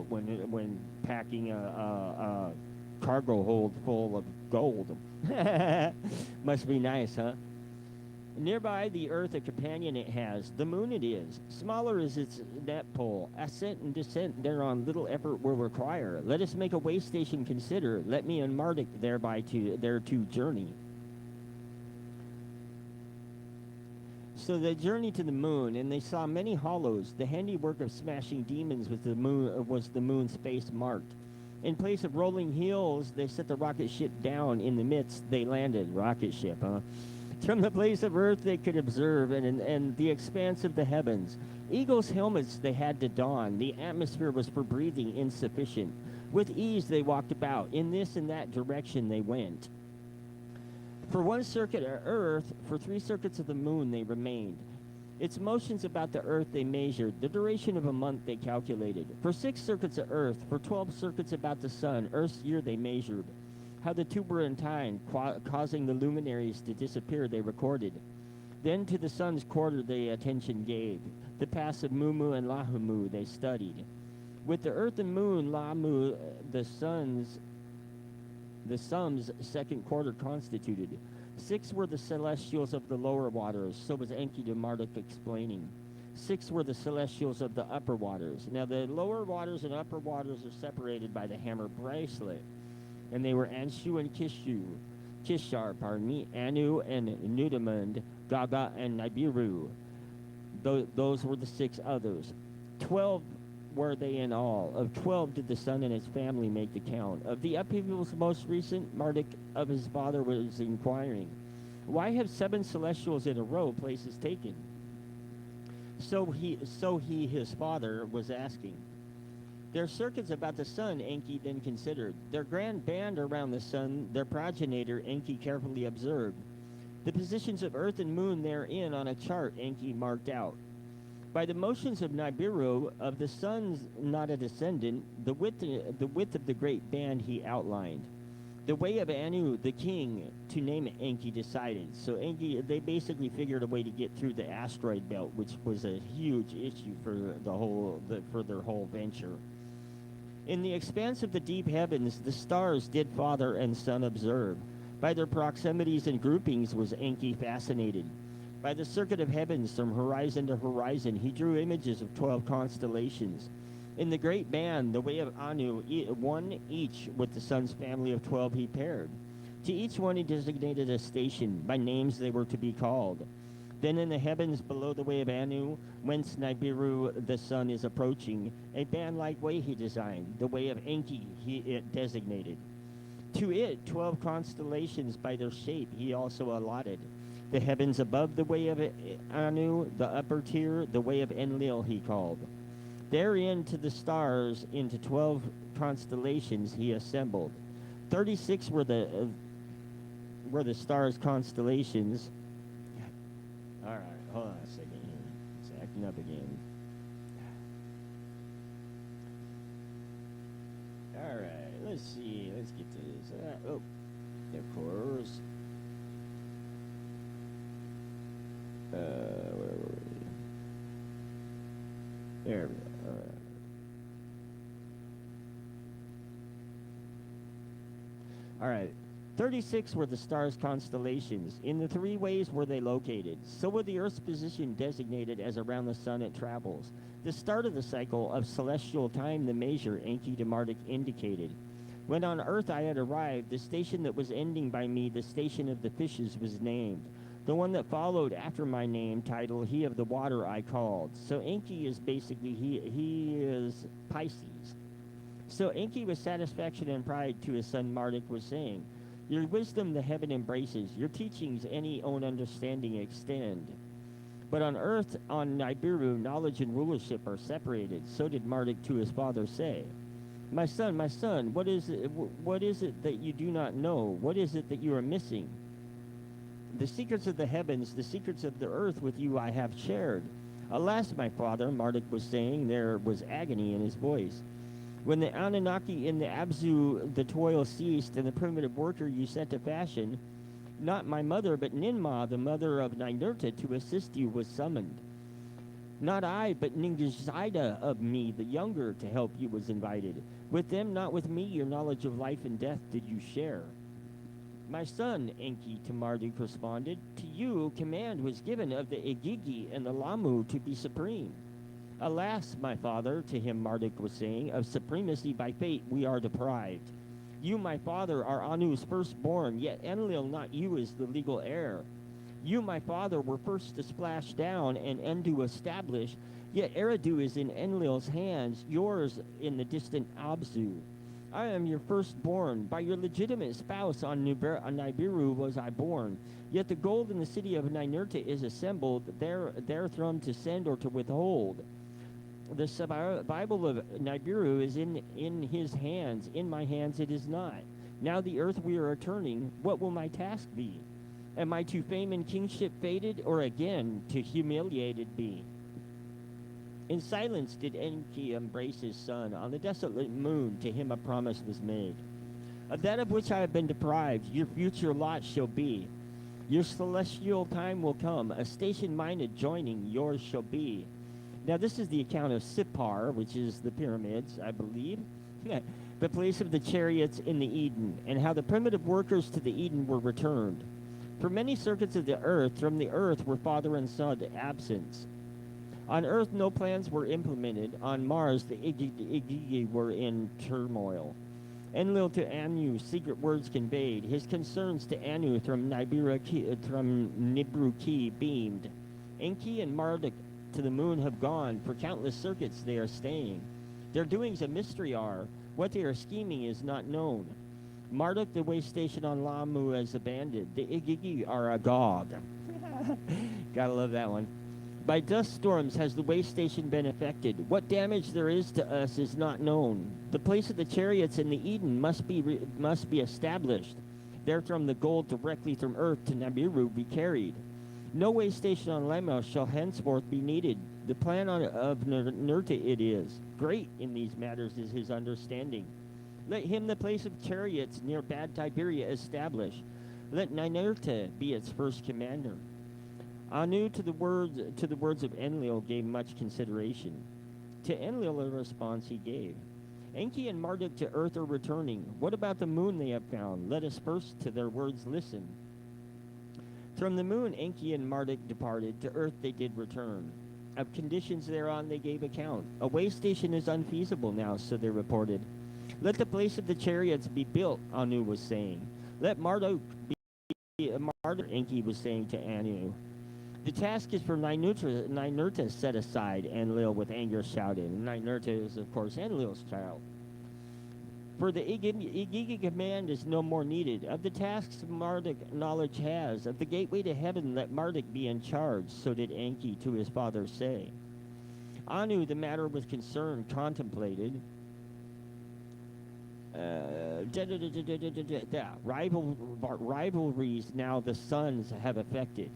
when packing a cargo hold full of gold. Must be nice, huh? Nearby the earth a companion it has, the moon it is. Smaller is its net pole. Ascent and descent thereon little effort will require. Let us make a way station consider. Let me and Marduk thereto journey. So they journeyed to the moon, and they saw many hollows. The handiwork of smashing demons was the moon's face marked. In place of rolling hills, they set the rocket ship down. In the midst, they landed. Rocket ship, huh? From the place of earth they could observe, and the expanse of the heavens. Eagles' helmets they had to don. The atmosphere was for breathing insufficient. With ease they walked about. In this and that direction they went. For one circuit of earth, for 3 circuits of the moon they remained. Its motions about the earth they measured. The duration of a month they calculated. For 6 circuits of earth, for 12 circuits about the sun, earth's year they measured. How the two were in time, causing the luminaries to disappear, they recorded. Then to the sun's quarter they attention gave. The paths of Mumu and Lahamu they studied. With the earth and moon, Lahamu, the sun's The sum's second quarter constituted. 6 were the celestials of the lower waters, so was Enki to Marduk explaining. 6 were the celestials of the upper waters. Now the lower waters and upper waters are separated by the hammer bracelet. And they were Anshu and Kishar, pardon me, Anu and Nudamund, Gaga and Nibiru. Those were the 6 others. 12 were they in all. Of 12 did the son and his family make the count. Of the upheavals most recent, Marduk of his father was inquiring, why have 7 celestials in a row places taken? So he, his father, was asking. Their circuits about the sun, Enki then considered. Their grand band around the sun, their progenitor, Enki carefully observed. The positions of earth and moon therein on a chart, Enki marked out. By the motions of Nibiru, of the sun's not a descendant, the width of the great band he outlined. The way of Anu, the king, to name it, Enki decided. So Enki, they basically figured a way to get through the asteroid belt, which was a huge issue for for their whole venture. In the expanse of the deep heavens, the stars did father and son observe. By their proximities and groupings was Enki fascinated. By the circuit of heavens from horizon to horizon, he drew images of 12 constellations. In the great band, the way of Anu, one each with the sun's family of 12 he paired. To each one he designated a station, by names they were to be called. Then in the heavens below the way of Anu, whence Nibiru the sun is approaching, a band-like way he designed, the way of Enki it designated. To it 12 constellations by their shape he also allotted. The heavens above the way of Anu, the upper tier, the way of Enlil he called. Therein to the stars into 12 constellations he assembled. 36 were the stars' constellations. All right, hold on a second here. It's acting up again. All right, let's see. Let's get to this. Oh, of course. Where were we? There we go. All right. All right. 36 were the stars' constellations. In the 3 ways were they located. So were the Earth's position designated as around the sun it travels. The start of the cycle of celestial time, the measure Enki to Marduk indicated. When on Earth I had arrived, the station that was ending by me, the station of the fishes, was named. The one that followed after my name title, he of the water I called. So Enki is basically, he is Pisces. So Enki with satisfaction and pride to his son Marduk was saying, your wisdom the heaven embraces, your teachings any own understanding extend. But on earth, on Nibiru, knowledge and rulership are separated. So did Marduk to his father say, my son, what is it that you do not know? What is it that you are missing? The secrets of the heavens, the secrets of the earth with you I have shared. Alas, my father, Marduk was saying, there was agony in his voice. When the Anunnaki in the Abzu, the toil ceased, and the primitive worker you set to fashion, not my mother, but Ninmah, the mother of Ninurta, to assist you was summoned. Not I, but Ningishida of me, the younger, to help you was invited. With them, not with me, your knowledge of life and death did you share. My son, Enki to Marduk responded, to you command was given of the Igigi and the Lamu to be supreme. Alas, my father, to him Marduk was saying, of supremacy by fate we are deprived. You, my father, are Anu's firstborn, yet Enlil, not you, is the legal heir. You, my father, were first to splash down and Endu establish, yet Eridu is in Enlil's hands, yours in the distant Abzu. I am your firstborn. By your legitimate spouse on Nibiru was I born. Yet the gold in the city of Ninurta is assembled, their throne to send or to withhold. The Bible of Nibiru is in his hands. In my hands it is not. Now the earth we are returning, what will my task be? Am I to fame and kingship fated, or again to humiliated be? In silence did Enki embrace his son. On the desolate moon to him a promise was made. Of that of which I have been deprived, your future lot shall be. Your celestial time will come, a station mine adjoining, yours shall be. Now this is the account of Sippar, which is the pyramids, I believe. But the place of the chariots in the Eden, and how the primitive workers to the Eden were returned. For many circuits of the earth, from the earth were father and son absent. On Earth, no plans were implemented. On Mars, the Igigi were in turmoil. Enlil to Anu, secret words conveyed. His concerns to Anu from Nibru Ki beamed. Enki and Marduk to the moon have gone. For countless circuits they are staying. Their doings a mystery are. What they are scheming is not known. Marduk, the way station on Lamu, is abandoned. The Igigi are agog. Gotta love that one. By dust storms has the way station been affected. What damage there is to us is not known. The place of the chariots in the Eden must be established. Therefrom the gold directly from Earth to Nibiru be carried. No way station on Lemos shall henceforth be needed. The plan of Nurta it is. Great in these matters is his understanding. Let him the place of chariots near Bad Tiberia establish. Let Ninurta be its first commander. Anu to the words of Enlil gave much consideration. To Enlil a response he gave. Enki and Marduk to earth are returning. What about the moon they have found? Let us first to their words listen. From the moon Enki and Marduk departed, to earth they did return. Of conditions thereon they gave account. A way station is unfeasible now, so they reported. Let the place of the chariots be built, Anu was saying. Let Marduk be Marduk, Enki was saying to Anu. The task is for Ninurta set aside, Enlil with anger shouted. Ninurta is, of course, Enlil's child. For the Igigi command is no more needed. Of the tasks Marduk knowledge has. Of the gateway to heaven let Marduk be in charge, so did Enki to his father say. Anu the matter with concern contemplated. Rivalries now the sons have affected.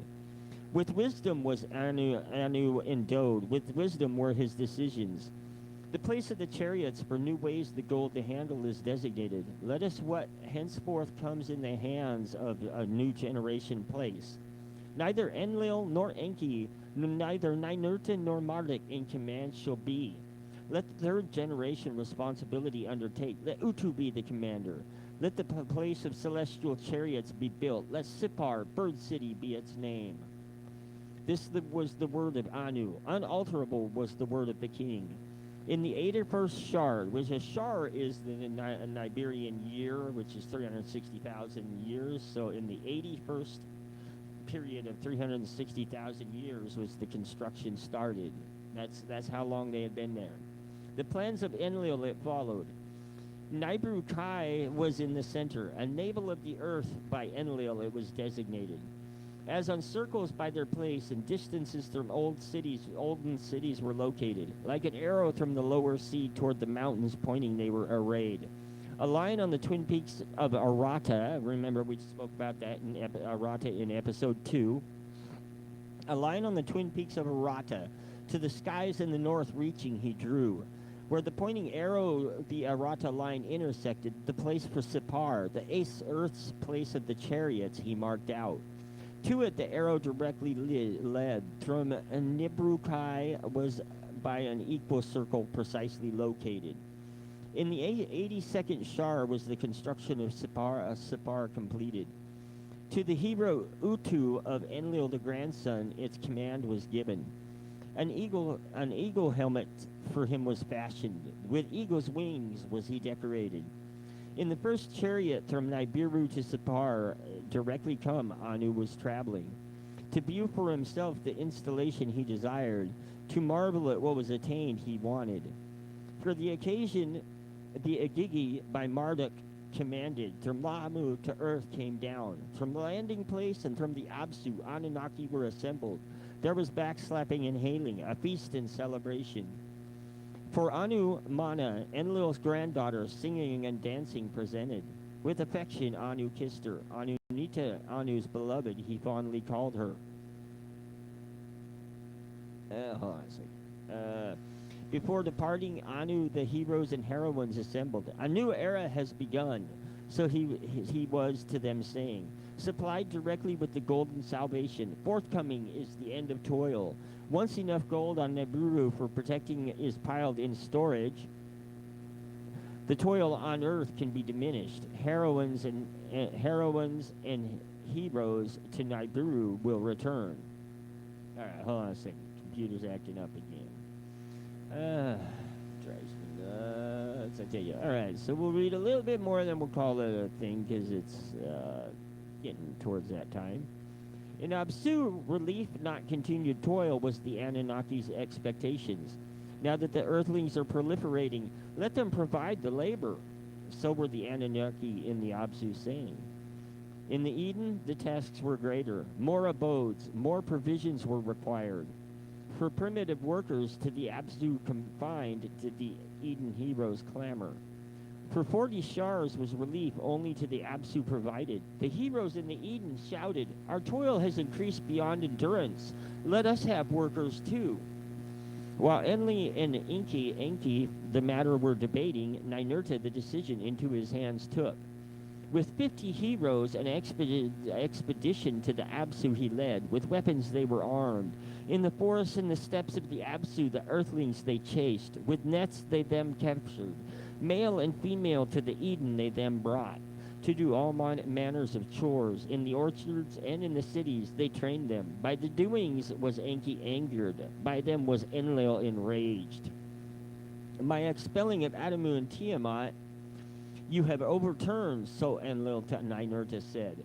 With wisdom was Anu endowed. With wisdom were his decisions. The place of the chariots for new ways the gold to handle is designated. Let us what henceforth comes in the hands of a new generation place. Neither Enlil nor Enki, neither Ninurta nor Marduk in command shall be. Let the third generation responsibility undertake. Let Utu be the commander. Let the place of celestial chariots be built. Let Sipar, Bird City, be its name. This was the word of Anu. Unalterable was the word of the king. In the 81st Shar, which a Shar is the Niberian year, which is 360,000 years, so in the 81st period of 360,000 years was the construction started. That's how long they had been there. The plans of Enlil it followed. Nibru Kai was in the center, a navel of the earth by Enlil it was designated. As on circles by their place and distances from olden cities were located. Like an arrow from the lower sea toward the mountains pointing they were arrayed. A line on the twin peaks of Arata, remember we spoke about that in Arata in episode 2. A line on the twin peaks of Arata, to the skies in the north reaching he drew. Where the pointing arrow, the Arata line intersected, the place for Sipar, the earth's place of the chariots he marked out. To it the arrow directly led. From Nibrukai was by an equal circle precisely located. In the 82nd Shar was the construction of Sipar completed. To the hero Utu of Enlil the grandson, its command was given. An eagle helmet for him was fashioned. With eagle's wings was he decorated. In the first chariot from Nibiru to Sipar, directly come, Anu was traveling. To view for himself the installation he desired, to marvel at what was attained he wanted. For the occasion, the Igigi by Marduk commanded. From Lamu to earth came down. From the landing place and from the Absu, Anunnaki were assembled. There was backslapping and hailing, a feast and celebration. For Anu Mana, Enlil's granddaughter, singing and dancing presented. With affection, Anu kissed her. Anunita, Anu's beloved, he fondly called her. Hold on a second. Before departing, Anu, the heroes and heroines assembled. A new era has begun, so he was to them saying. Supplied directly with the golden salvation. Forthcoming is the end of toil. Once enough gold on Nibiru for protecting is piled in storage. The toil on earth can be diminished. Heroines and heroes to Nibiru will return. All right, hold on a second. Computer's acting up again. Drives me nuts, I tell you. All right, so we'll read a little bit more, then we'll call it a thing because it's getting towards that time. In Absu, relief, not continued toil, was the Anunnaki's expectations. Now that the Earthlings are proliferating, let them provide the labor. So were the Anunnaki in the Absu saying. In the Eden, the tasks were greater. More abodes, more provisions were required. For primitive workers, to the Absu confined, to the Eden heroes clamor. For 40 shars was relief only to the Absu provided. The heroes in the Eden shouted, "Our toil has increased beyond endurance. Let us have workers too." While Enli and Enki the matter were debating, Ninurta the decision into his hands took. With 50 heroes, an expedition to the Absu he led. With weapons they were armed. In the forests and the steppes of the Absu, the Earthlings they chased. With nets they them captured. Male and female to the Eden they them brought. To do all manners of chores. In the orchards and in the cities they trained them. By the doings was Enki angered. By them was Enlil enraged. My expelling of Adamu and Tiamat you have overturned, so Enlil to Ninurta said.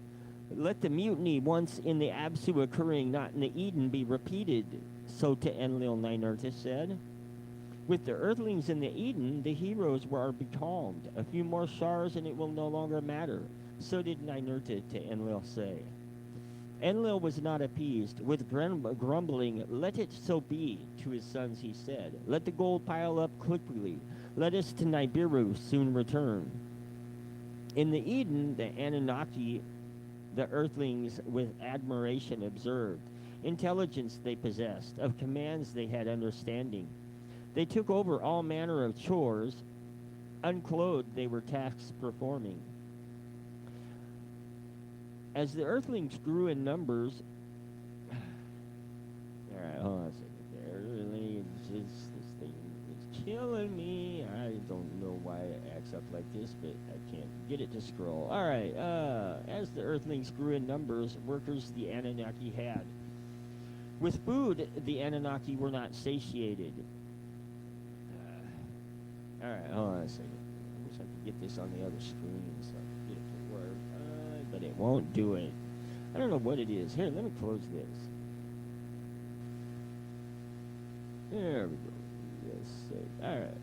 Let the mutiny once in the Absu occurring, not in the Eden, be repeated, so to Enlil Ninurta said. With the Earthlings in the Eden, the heroes were becalmed. A few more shars and it will no longer matter. So did Ninurta to Enlil say. Enlil was not appeased. With grumbling, let it so be, to his sons he said. Let the gold pile up quickly. Let us to Nibiru soon return. In the Eden, the Anunnaki, the Earthlings with admiration observed. Intelligence they possessed. Of commands they had understanding. They took over all manner of chores. Unclothed they were tasks performing. As the Earthlings grew in numbers... All right, hold on a second there. Really, this thing is killing me. I don't know why it acts up like this, but I can't get it to scroll. All right, as the Earthlings grew in numbers, workers the Anunnaki had. With food, the Anunnaki were not satiated. All right, hold on a second. I wish I could get this on the other screen so I could get it to work, but it won't do it. I don't know what it is. Here, let me close this. There we go. Yes, all right.